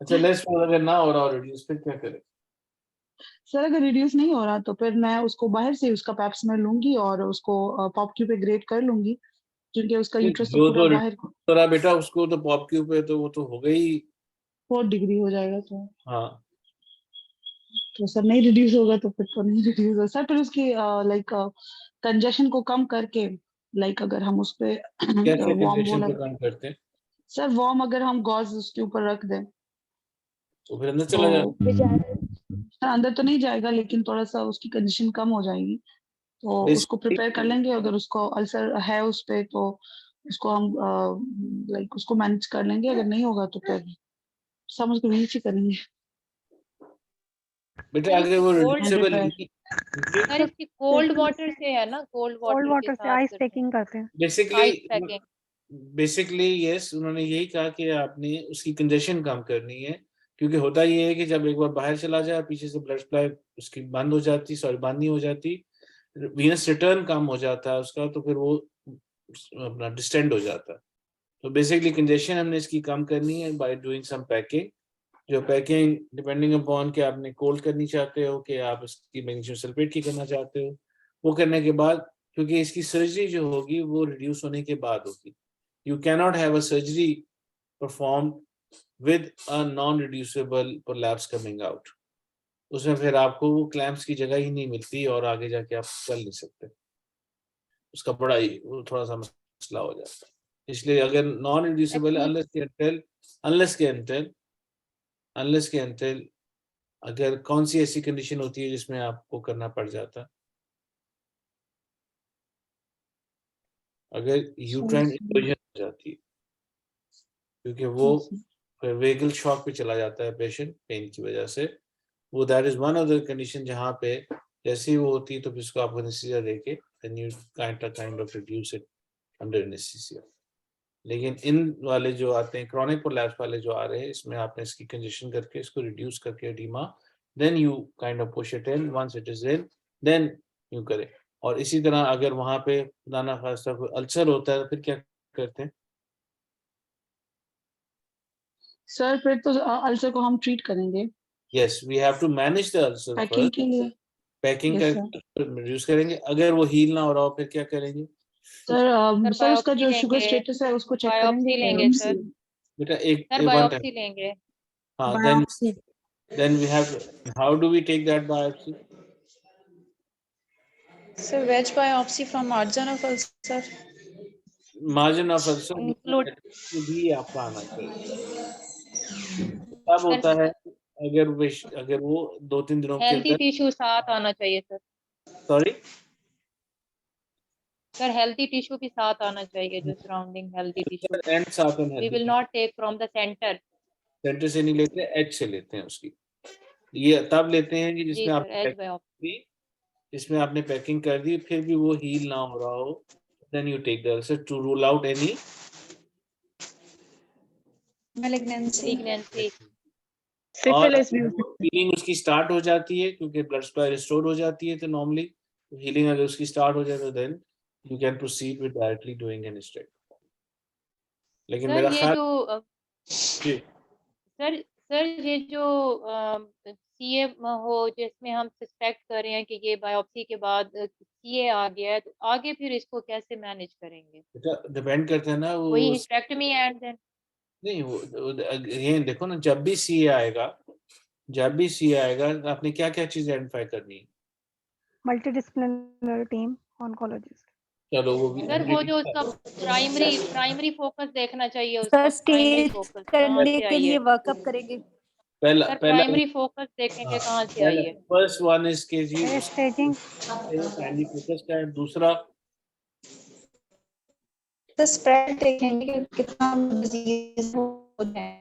अच्छा लेट्स सपोज अगर ना हो रहा हो रिड्यूस, फिर क्या करें? सर अगर रिड्यूस नहीं हो रहा तो फिर मैं उसको बाहर से उसका पैप स्मेयर लूंगी और उसको पॉप क्यू पे ग्रेड कर लूंगी, क्योंकि उसका यूट्रस तो जो पूरा तो बाहर तो रहा बेटा उसको तो पॉप क्यू पे तो वो तो हो गई। 4 डिग्री हो जाएगा, हाँ तो सर नहीं रिड्यूस होगा तो फिर तो नहीं रिड्यूस होगा सर। फिर उसकी लाइक कंजेशन को कम करके, लाइक अगर हम उस पे कैसे वार्म कंजेशन वो को कम करते हैं? सर वार्म अगर हम गॉज उसके ऊपर रख दें तो फिर अंदर तो चला जाता सर अंदर तो नहीं जाएगा, लेकिन थोड़ा सा उसकी कंजेशन कम हो जाएगी, तो है। उसको प्रिपेयर कर लेंगे। अगर उसको अल्सर है उस पे तो उसको हम लाइक उसको मैनेज कर लेंगे, अगर नहीं होगा तो फिर सब उसको रीच ही करेंगे बेटा अगर वो कोल्ड एंड रिड्यूसेबल रिपेयर। नहीं, सर इसकी कोल्ड वाटर से है ना, कोल्ड कोल्ड वाटर के वाटर से साथ आइस करते हैं, पैकिंग करते हैं। Ice packing. बेसिकली यस उन्होंने यही कहा कि आपने उसकी कंजेशन कम करनी है, क्योंकि होता ये है कि जब एक बार बाहर चला जाए पीछे से ब्लड सप्लाई उसकी बंद हो जाती, सॉरी बंद नहीं हो जाती, वीनस रिटर्न कम हो जाता है उसका, तो फिर वो अपना डिस्टेंड हो जाता है। तो बेसिकली कंजेशन हमने इसकी कम करनी है बाय डूइंग सम पैकिंग। जो पैकिंग डिपेंडिंग अपॉन कि आपने कोल्ड करनी चाहते हो कि आप इसकी मैग्नीशियम सल्फेट की करना चाहते हो, वो करने के बाद, क्योंकि इसकी सर्जरी जो होगी वो रिड्यूस होने के बाद होगी। You cannot have a surgery performed with a non-reducible prolapse coming out. उसमें फिर आपको वो क्लैम्प्स की जगह ही नहीं मिलती और आगे जाके आप चल नहीं सकते, उसका बड़ा ही वो थोड़ा सा मसला हो जाता है। इसलिए अगर नॉन रिड्यूसिबल अनलेस के अंटिल अगर कौन सी ऐसी कंडीशन होती है जिसमें आपको करना पड़ जाता है, अगर यूट्राइन इंवर्जन हो जाती है, क्योंकि वो फिर वेगल शॉक पे चला जाता है पेशेंट पेन की वजह से, वो that is one other condition जहाँ पे जैसे ही वो होती है तो फिर उसको आपको एनेस्थीसिया देके then you kind of reduce it under anaesthesia. लेकिन इन वाले जो आते हैं क्रॉनिक प्रोलैप्स वाले जो आ रहे हैं, इसमें आपने इसकी कंजेशन करके इसको रिड्यूस करके oedema, then you kind of push it in, once it is in then you करें। और इसी तरह अगर वहां पे खुदा खासा कोई अल्सर होता है फिर क्या करते हैं? सर फिर तो अल्सर को हम ट्रीट करेंगे yes we have to manage the ulcer packing first, के लिए। पैकिंग यस करके रिड्यूस करेंगे। अगर वो हील ना हो रहा हो फिर क्या करेंगे? सर सर सर उसका बायोप्सी जो शुगर लेंगे, स्टेटस है उसको चेक बायोप्सी करेंगे लेंगे सर, बेटा एक सर वन टाइम, बायोप्सी लेंगे। हाँ biopsy then we have how do we take that biopsy? So wedge biopsy from margin of ulcer. Margin of ulcer include भी आपका आना चाहिए। तब होता है अगर वो 2-3 दिनों के हेल्थी अंदर, टिश्यू साथ आना चाहिए sir, sorry sir healthy tissue भी साथ आना चाहिए, जो सराउंडिंग हेल्थी टिश्यू, एंड साथ में we will not take from the centre. Centre से नहीं लेते, एज से लेते हैं उसकी। ये तब लेते हैं कि जी जिसमें सर, आपने एज पैकिंग बायोप्सी। दी, जिसमें आपने पैकिंग कर दी फिर भी वो हील ना हो रहा हो, then you take the ulcer to rule out any Malignancy. Pregnancy. और हीलिंग उसकी स्टार्ट हो जाती है क्योंकि ब्लड सप्लाई रिस्टोर हो जाती है, तो नॉर्मली हीलिंग अगर उसकी स्टार्ट हो जाए तो then you can proceed with directly doing an state. लेकिन सर मेरा ये ख्याल जो जी सर ये जो सीए हो जिसमें हम सस्पेक्ट कर रहे हैं कि ये बायोप्सी के बाद सीए आ गया है, तो आगे फिर इसको कैसे मैनेज करेंगे? डिपेंड करता है ना वो वही हिस्टेक्टमी एंड देन नहीं वो ये देखो ना, जब भी सीए आएगा तो आपने क्या क्या चीज आइडेंटिफाई करनी है। multidisciplinary team oncologist. चलो वो भी सर वो जो उसका प्राइमरी फोकस देखना चाहिए, सर उसका प्राइमरी स्टेज फोकस कहाँ करने से के आई लिए है। वर्कअप करेंगे। पहला सर पहला प्राइमरी फोकस देखेंगे कहाँ से आई है। फर्स्ट वन इज के जी Staging, प्राइमरी फोकस का है। दूसरा तो स्प्रेड देखेंगे कि कितना डिजीज हो जाए।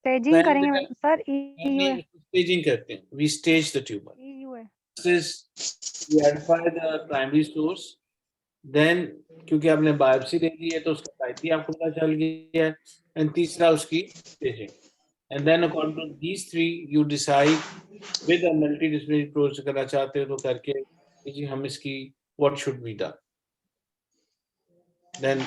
staging करेंगे सर, EU है, स्टेजिंग करते हैं, we stage the tumour. EU है। is we identify the primary source, then क्योंकि आपने बायोप्सी ले ली है तो उसका टाइप भी आपको पता चल गया है, एंड तीसरा उसकी staging, and then according to these three you decide with a multidisciplinary approach करना चाहते हो तो करके कि जी हम इसकी what should be done, then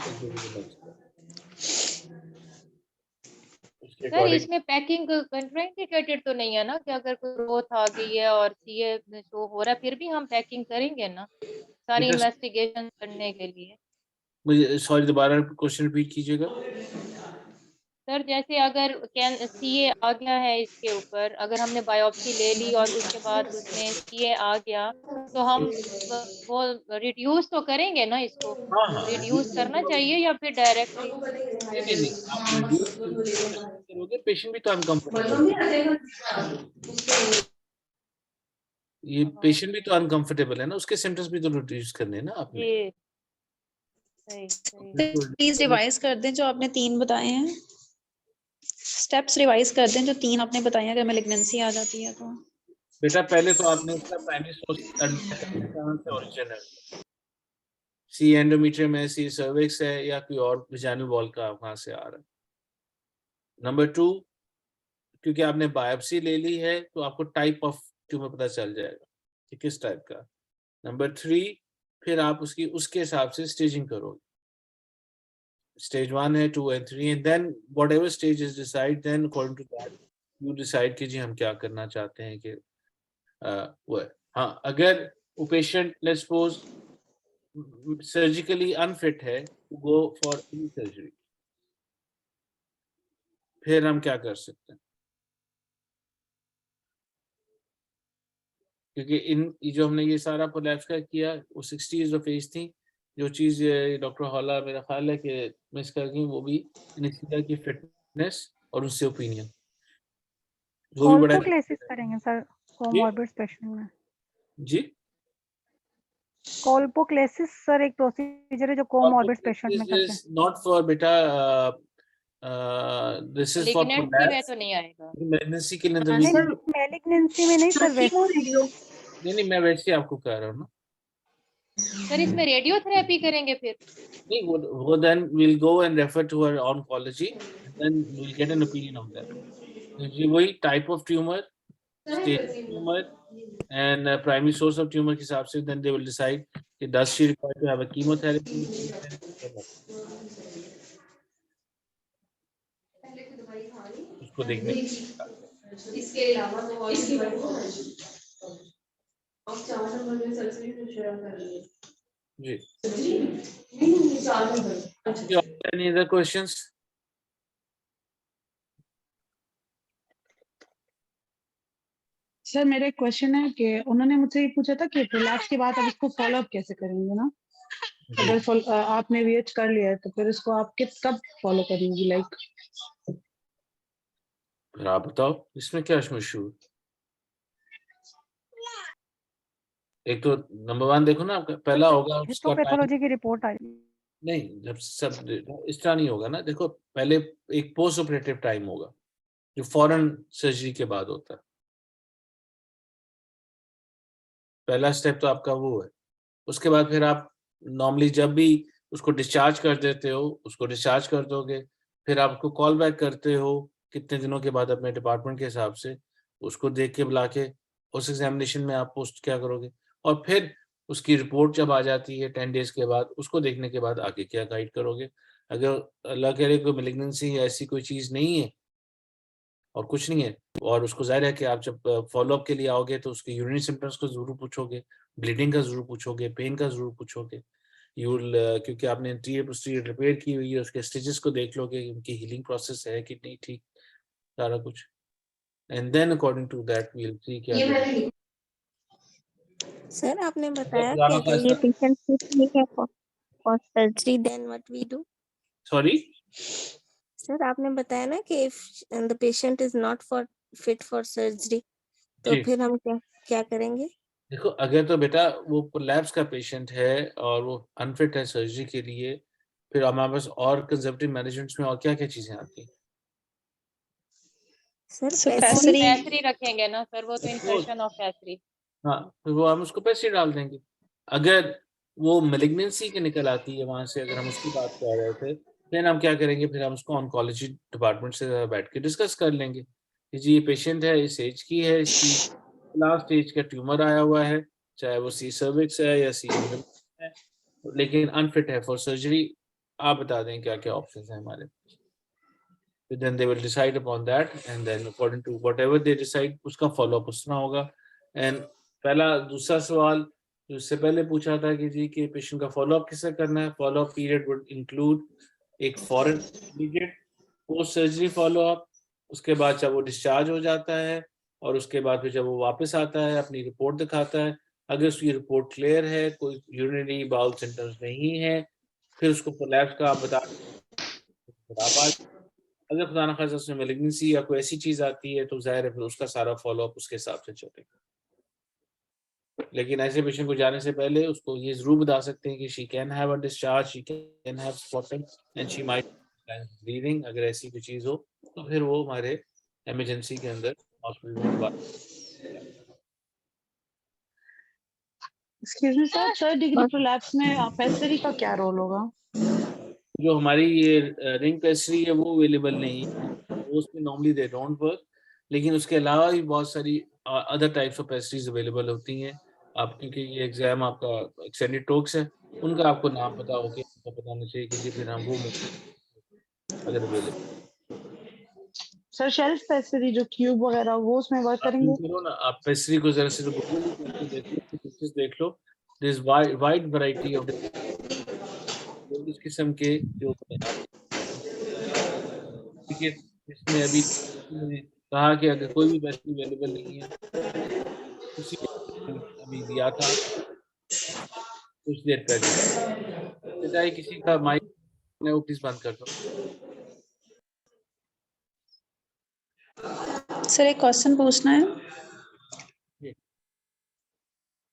उसके सर अकॉर्डिंग इसमें पैकिंग कंट्राइंडिकेटेड तो नहीं है ना कि अगर कोई ग्रोथ आ गई है और सीए शो हो रहा है फिर भी हम पैकिंग करेंगे ना सारी इन्वेस्टिगेशन करने के लिए। मुझे सॉरी दोबारा क्वेश्चन रिपीट कीजिएगा। सर जैसे अगर सीए आ गया है इसके ऊपर, अगर हमने बायोप्सी ले ली और उसके बाद उसमें सीए आ गया तो हम वो रिड्यूस तो करेंगे ना इसको, हाँ हाँ रिड्यूस करना चाहिए या फिर डायरेक्टली। नहीं आप रिड्यूस करोगे, पेशेंट भी तो अनकंफर्टेबल, ये पेशेंट भी तो अनकंफर्टेबल है ना, उसके सिम्टम्स भी तो रिड्यूस करने हैं ना आपने। जी सही। प्लीज रिवाइज कर दें जो आपने 3 बताए हैं, स्टेप्स रिवाइज कर दें जो 3 आपने बताए हैं, अगर मैलिग्नेंसी आ जाती है तो। बेटा पहले तो आपने इसका प्राइमरी सोर्स कहाँ से ओरिजिन है, सी एंडोमेट्रियम है, सी सर्विक्स है, या कोई और विजाइनल वॉल का वहां से आ रहा है। नंबर 2, क्योंकि आपने बायोप्सी ले ली है तो आपको टाइप ऑफ ट्यूमर पता चल जाएगा कि किस टाइप का। नंबर 3, फिर आप उसके हिसाब से स्टेजिंग करोगे, स्टेज 1 है, 2 and 3, and then whatever stage is decide, then according to that you decide कि जी हम क्या करना चाहते हैं कि वो है। हाँ, अगर वो patient let's suppose surgically unfit है to go for any surgery, फिर हम क्या कर सकते हैं, क्योंकि ये जो हमने ये सारा प्रोलैप्स का किया वो 60 ऑफ एज थी। जो चीज़ डॉक्टर हॉला मेरा ख्याल है कि मिस कर गई वो भी एनेस्थीसिया की फिटनेस और उससे ओपिनियन, वो भी बड़ा कॉल्पोक्लेसिस करेंगे सर कोमॉर्बिड पेशेंट में। जी कॉल्पोक्लेसिस सर एक प्रोसीजर है जो कोमॉर्बिड पेशेंट में करते हैं। नॉट फॉर बेटा दिस इज फॉर मैलिग्नेंसी में तो नहीं आएगा। मैलिग्नेंसी के लिए मैलिग्नेंसी में नहीं सर, नहीं मैं वैसे आपको कह रहा हूँ ना। सर इसमें रेडियोथेरेपी करेंगे फिर? नहीं वो then we'll go and refer to her oncology and then we'll get an opinion on that. ये वही type of tumor, stage of tumor and primary source of tumor के हिसाब से then they will decide कि does she require to have a chemotherapy? उसको देखने इसके अलावा तो और इसकी अब 4 नंबर में सर्जरी को शेयर कर रही जी। नहीं 4 number. Any other questions? Sir मेरा एक क्वेश्चन है कि उन्होंने मुझसे ये पूछा था कि प्रोलैप्स के बाद अब इसको फॉलो अप कैसे करेंगे ना, अगर आपने वीएच कर लिया है तो फिर इसको आप कब फॉलो करेंगी, लाइक फिर आप बताओ इसमें क्या मशहूर। एक तो नंबर 1 देखो ना, आपका पहला होगा उसका हिस्टोपैथोलॉजी की रिपोर्ट आई। नहीं, जब सब इस तरह नहीं होगा ना, देखो पहले एक पोस्ट ऑपरेटिव टाइम होगा जो फौरन सर्जरी के बाद होता है, पहला स्टेप तो आपका वो है। उसके बाद फिर आप नॉर्मली जब भी उसको डिस्चार्ज कर देते हो उसको डिस्चार्ज कर दोगे, फिर आपको कॉल बैक करते हो कितने दिनों के बाद अपने डिपार्टमेंट के हिसाब से, उसको देख के बुला के उस एग्जामिनेशन में आप पोस्ट क्या करोगे, और फिर उसकी रिपोर्ट जब आ जाती है 10 डेज के बाद, उसको देखने के बाद आगे क्या गाइड करोगे। अगर अल्लाह करे कोई मैलिग्नेंसी या ऐसी कोई चीज़ नहीं है और कुछ नहीं है, और उसको ज़ाहिर है कि आप जब फॉलोअप के लिए आओगे तो उसके यूरिनरी सिम्पटम्स को ज़रूर पूछोगे, ब्लीडिंग का ज़रूर पूछोगे, पेन का ज़रूर पूछोगे। क्योंकि आपने एंटीरियर पोस्टीरियर रिपेयर की हुई है, उसके स्टिचेस को देख लोगे उनकी हीलिंग प्रोसेस है कि नहीं ठीक सारा कुछ, and then according to that we will see क्या सर आपने बताया कि खुदा ना अगर ये खास्ता पेशेंट फिट नहीं है for surgery then what we do. Sorry sir आपने बताया ना कि if the patient is not for fit for surgery तो जी फिर हम क्या क्या करेंगे। देखो अगर तो बेटा वो प्रोलैप्स का पेशेंट है और वो अनफिट है सर्जरी के लिए, फिर हमारे पास और कंजर्वेटिव मैनेजमेंट्स में और क्या-क्या चीजें आती हैं? सर सो वो पैसरी पैसरी रखेंगे ना सर, वो तो वो इंसर्शन ऑफ पैसरी। हाँ, फिर वो हम उसको पैसे डाल देंगे। अगर वो मैलिग्नेंसी के निकल आती है वहाँ से, अगर हम उसकी बात कर रहे थे, फिर हम क्या करेंगे, फिर हम उसको ऑन्कोलॉजी डिपार्टमेंट से बैठ के डिस्कस कर लेंगे कि जी ये पेशेंट है, इस एज की है, इसकी लास्ट स्टेज का ट्यूमर आया हुआ है, चाहे वो सी सर्विक्स है या सी है, लेकिन अनफिट है फॉर सर्जरी। आप बता दें क्या-क्या ऑप्शंस हैं हमारे पास। Then they will decide upon that and then according to whatever they decide उसका फॉलो अप उसना होगा। एंड पहला दूसरा सवाल जो इससे पहले पूछा था कि जी कि पेशेंट का फॉलो अप किससे करना है, follow up period would include एक foreign immediate post surgery follow up, उसके बाद जब वो डिस्चार्ज हो जाता है और उसके बाद फिर जब वो वापस आता है अपनी रिपोर्ट दिखाता है, अगर उसकी रिपोर्ट क्लियर है, कोई यूरिनरी बाउल सिम्टम्स नहीं है, फिर उसको प्रोलैप्स का आप बता अगर खुदा ना खास्ता उसमें मैलिग्नेंसी या कोई ऐसी चीज आती है तो जाहिर है फिर उसका सारा फॉलो अप उसके हिसाब से चलेगा। लेकिन ऐसे पेशेंट को जाने से पहले उसको ये जरूर बता सकते हैं कि she can have a discharge, she can have spotting and she might bleeding. अगर ऐसी कोई चीज हो तो फिर वो हमारे इमरजेंसी के अंदर हॉस्पिटल में बात। Excuse me sir, third degree prolapse में पैसरी का क्या रोल होगा? जो हमारी ये रिंग पेस्ट्री है वो अवेलेबल नहीं है, वो उसमें नॉर्मली दे डोंट वर्क, लेकिन उसके अलावा भी बहुत सारी other types of pastries available होती हैं। आप क्योंकि ये एग्जाम आपका एक्सटेंडेड टॉक्स है, उनका आपको नाम पता हो के आपको पता होना चाहिए कि जी फिर हम वो अगर अवेलेबल सर शेल्फ पैसरी जो क्यूब वगैरह वो उसमें वर्क आप करेंगे? करो ना, आप पेस्ट्री को जरा से गूगल करके देख लो, पिक्चर्स देख लो, दिस वाइड वैरायटी ऑफ इस किस्म के जो देखिए इसमें अभी मैंने कहा कि अगर कोई भी पेस्ट्री अवेलेबल नहीं है, उसी अभी दिया था कुछ देर पहले, चाहे किसी का माइक है वो प्लीज बंद कर दो। सर एक क्वेश्चन पूछना है जी।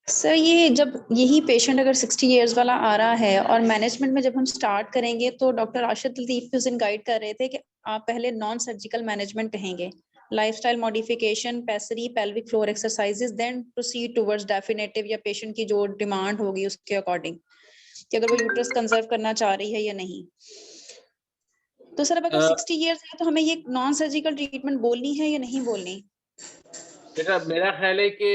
सर। ये जब यही पेशेंट अगर 60 इयर्स वाला आ रहा है और मैनेजमेंट में जब हम स्टार्ट करेंगे तो डॉक्टर राशिद लतीफ उस दिन गाइड कर रहे थे कि आप पहले नॉन सर्जिकल मैनेजमेंट कहेंगे, lifestyle modification, pessary, pelvic floor exercises, then proceed towards definitive या पेशेंट की जो डिमांड होगी उसके अकॉर्डिंग कि अगर वो यूट्रस कंजर्व करना चाह रही है या नहीं। तो सर अब अगर 60 इयर्स है तो हमें ये नॉन सर्जिकल ट्रीटमेंट बोलनी है या नहीं बोलनी? बेटा मेरा ख्याल है कि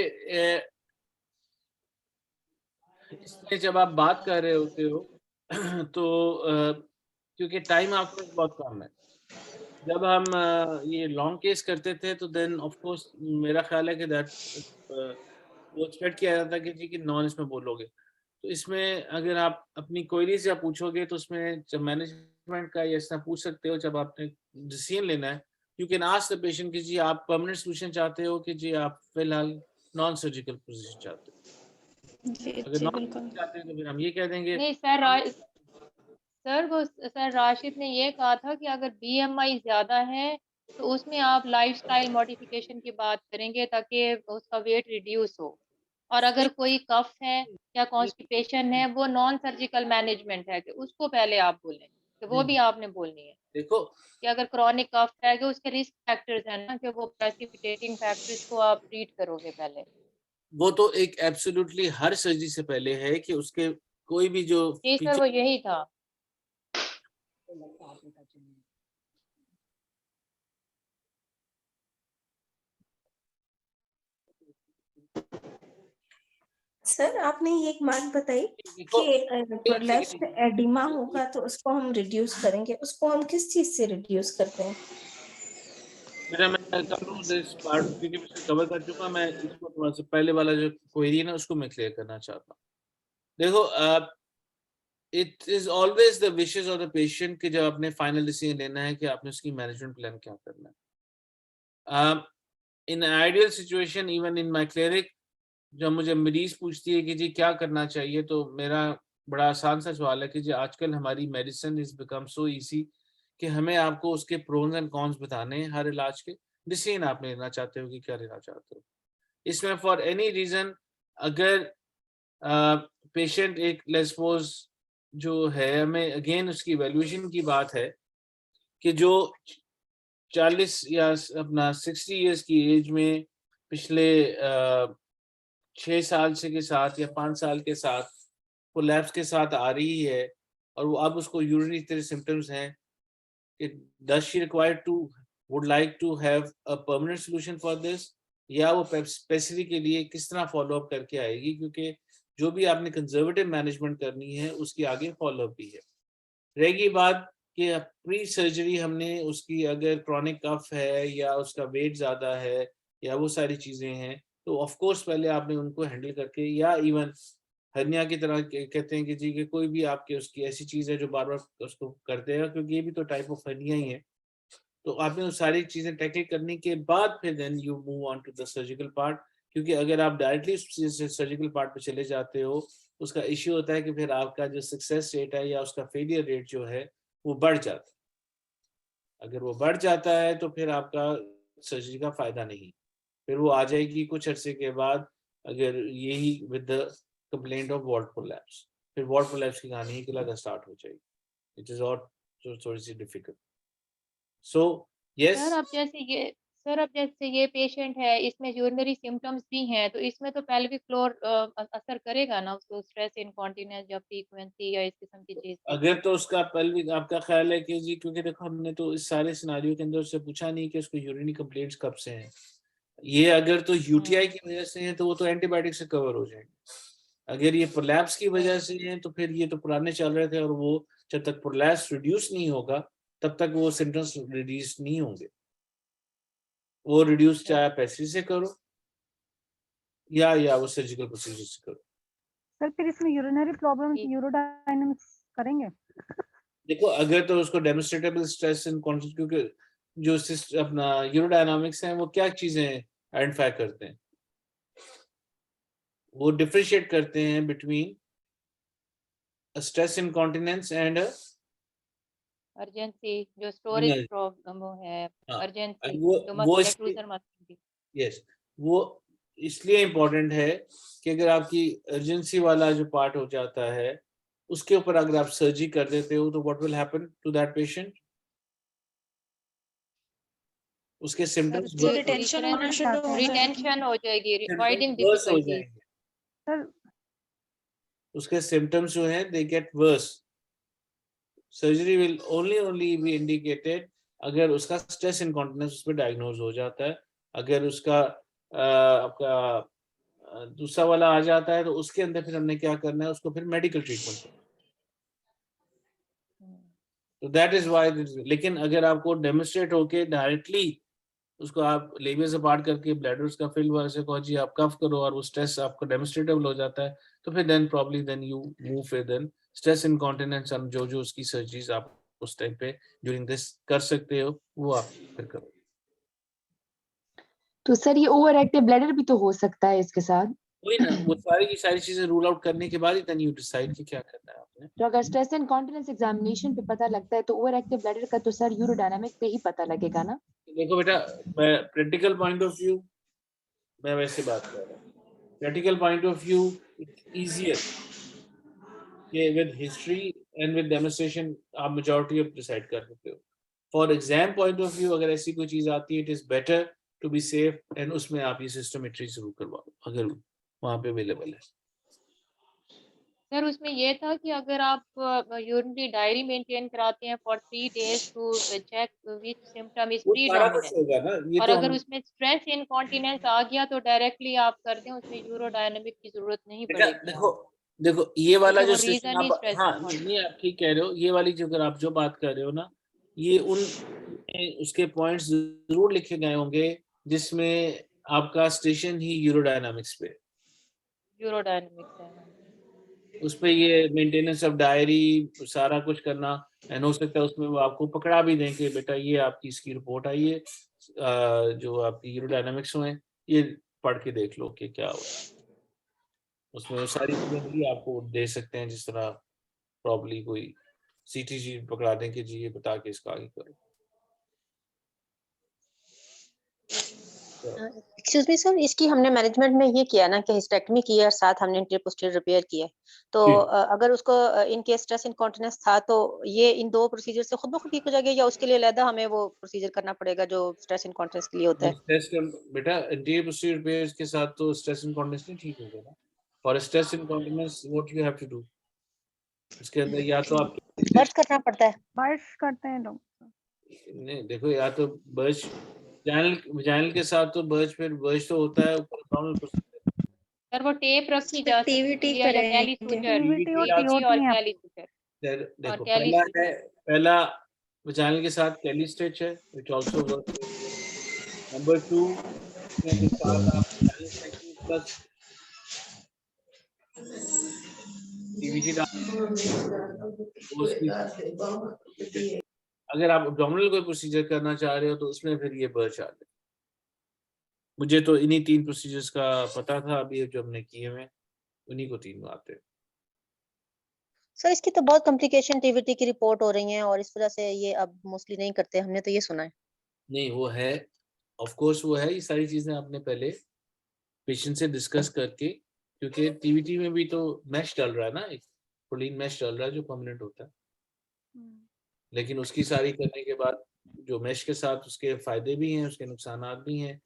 इसमें जब आप बात कर रहे होते हो तो क्योंकि टाइम आपके पास बहुत कम है, जब हम ये लॉन्ग केस करते थे तो देन ऑफ कोर्स मेरा ख्याल है कि दैट वो एक्सपेक्ट किया जाता कि जी कि नॉन इसमें बोलोगे। तो इसमें अगर आप अपनी क्वेरीज या पूछोगे तो उसमें जब मैनेजमेंट का ये ऐसा पूछ सकते हो, जब आपने डिसीजन लेना है you can ask the patient कि जी आप परमानेंट सोल्यूशन चाहते हो कि जी आप फिलहाल नॉन सर्जिकल पोजीशन चाहते हो। जी अगर जी नॉन बिल्कुल। चाहते हैं तो फिर हम ये कह देंगे नहीं सर राशिद ने ये कहा था कि अगर बीएमआई ज्यादा है तो उसमें आप लाइफस्टाइल मॉडिफिकेशन की बात करेंगे ताकि उसका वेट रिड्यूस हो, और अगर कोई कफ है या कॉन्स्टिपेशन है वो नॉन सर्जिकल मैनेजमेंट है कि उसको पहले आप बोलें, कि वो भी आपने बोलनी है देखो कि अगर क्रॉनिक कफ है कि उसके रिस्क फैक्टर्स हैं ना, कि वो प्रेसिपिटेटिंग फैक्टर्स को आप ट्रीट करोगे पहले। वो तो एक एब्सोल्युटली हर सर्जरी से पहले है कि उसके कोई भी जो जी सर फीचर वो यही था। सर आपने ये एक बात बताई देखो कि प्रोलैप्स में एडिमा होगा तो उसको हम रिड्यूस करेंगे, उसको हम किस चीज से रिड्यूस करते हैं? बेटा मैं कर लूँ दिस पार्ट क्योंकि मैं इसको कवर कर चुका, मैं इसको थोड़ा सा पहले वाला जो क्वेरी है ना उसको मैं क्लियर करना चाहता हूँ। देखो it is always the wishes of the patient कि जब आपने फाइनल डिसीजन लेना है कि आपने उसकी मैनेजमेंट प्लान क्या करना है। In ideal situation even in my clinic जब मुझे मरीज पूछती है कि जी क्या करना चाहिए, तो मेरा बड़ा आसान सा सवाल है कि जी आजकल हमारी medicine is become so easy कि हमें आपको उसके प्रोज एंड कॉन्स बताने हैं हर इलाज के। डिसीजन आप लेना चाहते हो कि क्या लेना चाहते हो। इसमें फॉर एनी रीजन अगर पेशेंट एक लेट्स सपोज जो है, हमें अगेन उसकी वैल्यूएशन की बात है कि जो 40 या अपना 60 इयर्स की एज में पिछले 6 साल से के साथ या 5 साल के साथ कोलैप्स के साथ आ रही है, और वो अब उसको यूरिनरी तरह सिम्टम्स हैं कि does she require to would like to have a permanent solution for this, या वो स्पेसिफिक के लिए किस तरह फॉलो अप करके आएगी, क्योंकि जो भी आपने कंजर्वेटिव मैनेजमेंट करनी है उसकी आगे फॉलो अप भी है। रहेगी बात कि प्री सर्जरी हमने उसकी अगर क्रॉनिक कफ है या उसका वेट ज़्यादा है या वो सारी चीज़ें हैं, तो ऑफ कोर्स पहले आपने उनको हैंडल करके, या इवन हर्निया की तरह कहते हैं कि जी कि कोई भी आपके उसकी ऐसी चीज़ है जो बार बार उसको करते हैं, क्योंकि ये भी तो टाइप ऑफ हर्निया ही है, तो आपने वो सारी चीज़ें टैकल करने के बाद फिर then you move on to the surgical part. क्योंकि अगर आप डायरेक्टली सर्जिकल पार्ट पे चले जाते हो, उसका इश्यू होता है कि फिर आपका जो सक्सेस रेट है या उसका फेलियर रेट जो है वो बढ़ जाता है। अगर वो बढ़ जाता है तो फिर आपका सर्जरी का फायदा नहीं, फिर वो आ जाएगी कुछ अरसे के बाद, अगर यही with the complaint of vault collapse, फिर वॉल्ट कोलैप्स की कहानी ही लगा स्टार्ट हो जाएगी। इट इज और थोड़ी सी डिफिकल्ट। सो यस सर अब जैसे ये पेशेंट है, इसमें यूरिनरी सिम्टम्स भी हैं, तो इसमें तो पेल्विक फ्लोर असर करेगा ना उसको, स्ट्रेस इनकॉन्टिनेंस या फ्रीक्वेंसी या इस किस्म की चीज। अगर तो उसका पेल्विक आपका ख्याल है कि जी, क्योंकि देखो हमने तो इस सारे सिनारियो के अंदर उससे पूछा नहीं कि उसको यूरिनरी कंप्लेंट्स कब से हैं। ये अगर तो यूटीआई की वजह से है तो वो तो एंटीबायोटिक से कवर हो जाएंगे। अगर ये प्रोलैप्स की वजह से है तो फिर ये तो पुराने चल रहे थे, और वो जब तक प्रोलैप्स रिड्यूस नहीं होगा तब तक वो सिम्टम्स रिड्यूस नहीं होंगे। वो रिड्यूस चाहे आप ऐसे से करो या वो सर्जिकल प्रोसीजर से करो। सर फिर इसमें यूरिनरी प्रॉब्लम यूरोडायनामिक्स करेंगे? देखो अगर तो उसको डेमोन्स्ट्रेटेबल स्ट्रेस इन कॉन्शियस, क्योंकि जो अपना यूरोडायनामिक्स है वो क्या चीजें आइडेंटिफाई करते हैं, वो डिफरेंशिएट करते हैं between stress incontinence and urgency, जो स्टोरेज प्रॉब्लम है, अर्जेंसी वो यस, वो इसलिए इम्पोर्टेंट है कि अगर आपकी अर्जेंसी वाला जो पार्ट हो जाता है उसके ऊपर अगर आप सर्जरी कर देते हो तो what will happen to that patient, उसके सिम्टम्स रिटेंशन हो जाएगी, रिकॉर्डिंग वर्स हो डिफिकल्टी। जाएंगे, उसके सिम्टम्स जो हैं they get worse. Surgery will only B indicated अगर उसका स्ट्रेस इनकॉन्टिनेंस उस पर डायग्नोज हो जाता है। अगर उसका आपका दूसरा वाला आ जाता है तो उसके अंदर फिर हमने क्या करना है, उसको फिर मेडिकल ट्रीटमेंट। तो दैट इज व्हाई। लेकिन अगर आपको डेमोन्स्ट्रेट होके डायरेक्टली उसको आप लेबियस अपार्ट करके ब्लैडर उसका फिल हुआ से कहो जी आप कफ करो और वो स्ट्रेस आपको डेमोन्स्ट्रेटेबल हो जाता है, तो फिर then probably then you move फिर देन स्ट्रेस इनकॉन्टिनेंस और जो उसकी सर्जरीज आप उस टाइम पे ड्यूरिंग दिस कर सकते हो वो आप फिर करो। तो सर ये ओवर एक्टिव ब्लैडर भी तो हो सकता है इसके साथ? वही ना, वो सारी की सारी चीजें रूल आउट करने के बाद ही देन यू डिसाइड कि क्या करना है आपने। तो अगर स्ट्रेस इनकॉन्टिनेंस एग्जामिनेशन पे पता लगता है तो ओवर एक्टिव ब्लैडर का तो सर यूरोडायनामिक पे ही पता लगेगा ना? देखो बेटा, प्रैक्टिकल पॉइंट ऑफ व्यू मैं वैसे बात कर रहा हूँ, practical point of view easier कि with history and with demonstration आप मेजॉरिटी ऑफ डिसाइड कर सकते हो। For exam point of view अगर ऐसी कोई चीज आती है, it is better to be safe and उसमें आप ये सिस्टोमेट्री जरूर करवाओ अगर वहाँ पे अवेलेबल है। सर उसमें ये था कि अगर आप यूरिनरी डायरी मेंटेन कराते हैं for 3 days to check which symptom is predominant, और अगर उसमें स्ट्रेस इनकॉन्टिनेंस आ गया तो डायरेक्टली आप कर दें, उसमें यूरोडायनामिक की जरूरत नहीं पड़ेगी। देखो ये वाला जो रीजन ही स्ट्रेस नहीं आप ठीक कह रहे हो, ये वाली जो अगर आप जो बात कर रहे हो ना, ये उन उसके पॉइंट्स जरूर लिखे गए होंगे जिसमें आपका स्टेशन ही यूरोडायनामिक्स पे, यूरोडायनामिक्स है उस पे ये मेंटेनेंस ऑफ डायरी सारा कुछ करना, एंड हो सकता है उसमें वो आपको पकड़ा भी दें कि बेटा ये आपकी इसकी रिपोर्ट आई है जो आपकी यूरोडायनामिक्स में, ये पढ़ के देख लो कि क्या हो। उसमें वो सारी चीजें भी आपको दे सकते हैं, जिस तरह प्रॉब्ली कोई सीटीजी पकड़ा दें कि जी ये बता के इसका आगे करो। एक्सक्यूज मी सर, इसकी हमने मैनेजमेंट में ये किया ना कि हिस्टेक्टमी की है और साथ हमने इंटीरियर पोस्टीरियर रिपेयर किया है, तो जी। अगर उसको इन केस स्ट्रेस इनकॉन्टिनेंस था तो ये इन दो प्रोसीजर से खुद ब खुद ठीक हो जाएगा या उसके लिए अलग हमें वो प्रोसीजर करना पड़ेगा जो स्ट्रेस इनकॉन्टिनेंस के लिए होता है? स्ट्रेस बेटा इंटीरियर पोस्टीरियर रिपेयर्स के साथ तो स्ट्रेस इनकॉन्टिनेंस नहीं ठीक होगा ना। For stress incontinence what you have to do, इसके अंदर या तो आप बर्थ करना पड़ता है। बर्श करते हैं डॉक्टर। नहीं देखो, या तो बर्च वजाइनल के साथ तो बर्च, फिर बर्च तो होता है ऊपर abdominal procedure। सर वो टेप रखी जा सकती टीवीटी है या करेंगे। कैली सूचर, टीवीटी और TVT टीवीटी और टीओटी है। कैली सूचर और देखो कैली पहला सूचर। है, पहला वजाइनल के साथ कैली स्टिच है व्हिच आल्सो वर्क। नंबर 2 के साथ आप वजाइनल सेक्शन प्लस टीवीटी अगर आप एब्डोमिनल कोई प्रोसीजर करना चाह रहे हो तो उसमें फिर ये बर्च आ जाए। मुझे तो इन्हीं 3 प्रोसीजर्स का पता था, अभी जो हमने किए हुए उन्हीं को 3 आते हैं। सर इसकी तो बहुत कॉम्प्लिकेशन टीवीटी की रिपोर्ट हो रही है और इस वजह से ये अब मोस्टली नहीं करते, हमने तो ये सुना है। नहीं वो है, ऑफ कोर्स वो है, ये सारी चीजें आपने पहले पेशेंट से डिस्कस करके, क्योंकि टीवीटी में भी तो मैश डल रहा है ना, एक प्रोटीन मैश डल रहा है जो परमानेंट होता है, लेकिन उसकी सारी करने के बाद जो मैश के साथ उसके फायदे भी हैं, उसके नुकसानात भी हैं।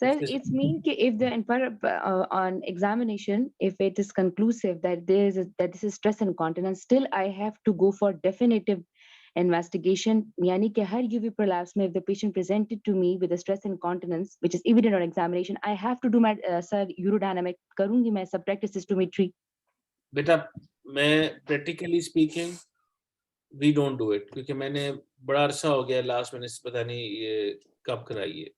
Sir, उसके it's mean कि if the on examination, if it is conclusive that that this is stress incontinence, still I have to go for definitive investigation. यानी कि हर UV prolapse में if the patient presented to me with a stress incontinence which is evident on examination, I have to do my sir urodynamic करूँगी मैं subtractive cystometry. बेटा मैं practically speaking we don't do it, क्योंकि मैंने बड़ा अरसा हो गया लास्ट मैंने पता नहीं ये कब कराई है।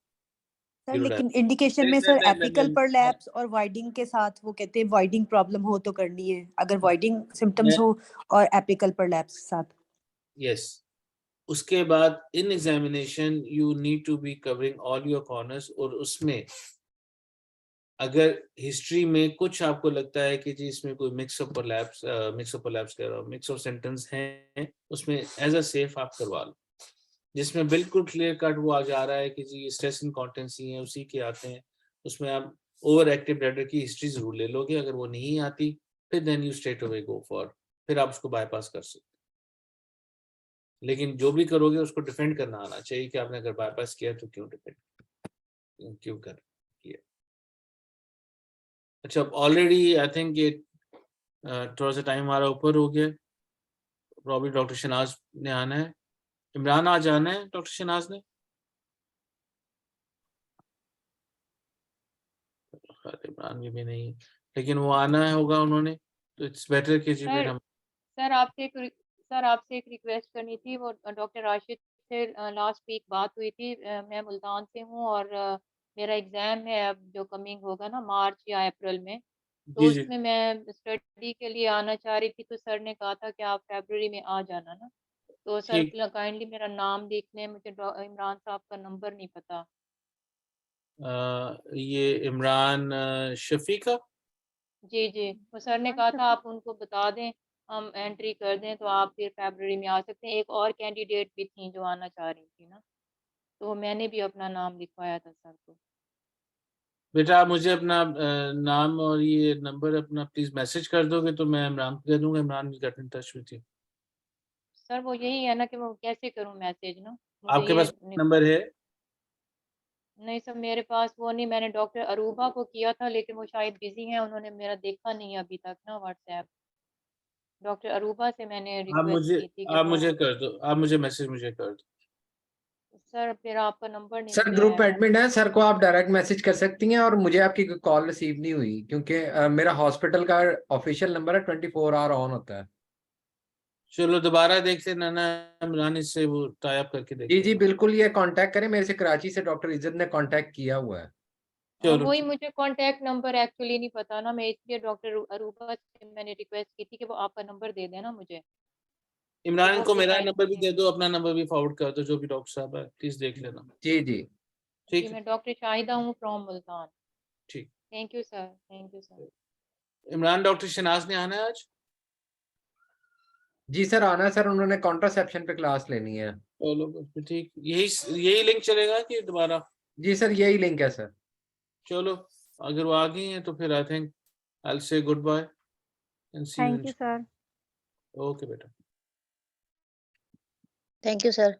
सर लेकिन इंडिकेशन में सर एपिकल परलैप्स और वाइडिंग के साथ वो कहते हैं वाइडिंग प्रॉब्लम हो तो करनी है, अगर वाइडिंग सिम्टम्स हो और एपिकल परलैप्स के साथ। यस, उसके बाद in examination you need to be covering all your corners, और उसमें अगर हिस्ट्री में कुछ आपको लगता है कि जी इसमें कोई मिक्स ऑफ परलैप्स कह रहा हूँ, मिक्स ऑफ सेंटेंस हैं, उसमें एज अ सेफ आप करवा लो। जिसमें बिल्कुल क्लियर कट वो आ जा रहा है कि जी स्ट्रेस इनकॉन्टिनेंसी है, उसी के आते हैं, उसमें आप ओवर एक्टिव ब्लैडर की हिस्ट्री जरूर ले लोगे। अगर वो नहीं आती फिर then you straight away go for, फिर आप उसको बाईपास कर सकते हैं। लेकिन जो भी करोगे उसको डिफेंड करना आना चाहिए कि आपने अगर बाईपास किया तो क्यों डिफेंड क्यों कर किया। अच्छा, ऑलरेडी आई थिंक ये थोड़ा सा टाइम हमारा ऊपर हो गया, प्रॉब्लम डॉक्टर शनाज ने आना है। इमरान आज आना है डॉक्टर शनाज ने? इमरान भी नहीं, लेकिन वो आना है होगा उन्होंने, तो इट्स बेटर कि जी फिर हम सर आपसे एक रिक्वेस्ट करनी थी। वो डॉक्टर राशिद से लास्ट वीक बात हुई थी। मैं मुल्तान से हूँ और मेरा एग्जाम है अब जो कमिंग होगा ना मार्च या अप्रैल में, तो उसमें मैं स्टडी के लिए आना चाह रही थी। तो सर ने कहा था कि आप फरवरी में आ जाना ना, तो सर काइंडली मेरा नाम लिख लें, मुझे इमरान साहब का नंबर नहीं पता। ये इमरान शफीका? जी वो सर ने कहा था आप उनको बता दें, हम एंट्री कर दें तो आप फिर फरवरी में आ सकते हैं। एक और कैंडिडेट भी थी जो आना चाह रही थी ना, तो मैंने भी अपना नाम लिखवाया था सर को। बेटा आप मुझे अपना नाम और ये नंबर अपना प्लीज मैसेज कर दोगे तो मैं इमरान को दे दूंगा, Imran will get in touch with you. Sir वो यही है ना कि वो कैसे करूं मैसेज ना, आपके पास नंबर है? नहीं सर मेरे पास वो नहीं, मैंने डॉक्टर अरूबा को किया था लेकिन वो शायद बिजी हैं, उन्होंने मेरा देखा नहीं अभी तक ना व्हाट्सएप। डॉक्टर अरूबा से मैंने रिक्वेस्ट की थी कि आप मुझे कर दो, आप मुझे मैसेज मुझे कर दो। सर फिर आपका नंबर नहीं सर मिला ग्रुप है। एडमिन है, सर को आप डायरेक्ट मैसेज कर सकती हैं और मुझे आपकी कॉल रिसीव नहीं हुई क्योंकि मेरा हॉस्पिटल का ऑफिशियल नंबर है 24 आवर ऑन होता है। चलो दोबारा देख लेना ना इमरान, इससे वो टाई अप करके देख। जी बिल्कुल, ये कांटेक्ट करें, मेरे से कराची से डॉक्टर इज्जत ने कांटेक्ट किया हुआ है। वही मुझे कांटेक्ट नंबर एक्चुअली नहीं पता ना, मैं इसलिए डॉक्टर अरूबा से मैंने रिक्वेस्ट की थी कि वो आपका नंबर दे देना मुझे। इमरान को मेरा नंबर भी दे दो, अपना नंबर भी फॉरवर्ड कर दो, जो भी डॉक्टर साहब है प्लीज देख लेना। जी ठीक है, मैं डॉक्टर शाहिदा हूँ फ्रॉम मुल्तान। ठीक। Thank you sir, thank you sir. Imran, doctor Shahnaz ने आना है आज? जी सर आना है सर, उन्होंने कॉन्ट्रासेप्शन पे क्लास लेनी है। चलो फिर ठीक, यही लिंक चलेगा कि दोबारा? जी सर यही लिंक है सर। चलो अगर वो आ गई हैं तो फिर I think I will say good bye and see you. Thank you sir. Okay बेटा। Thank you sir.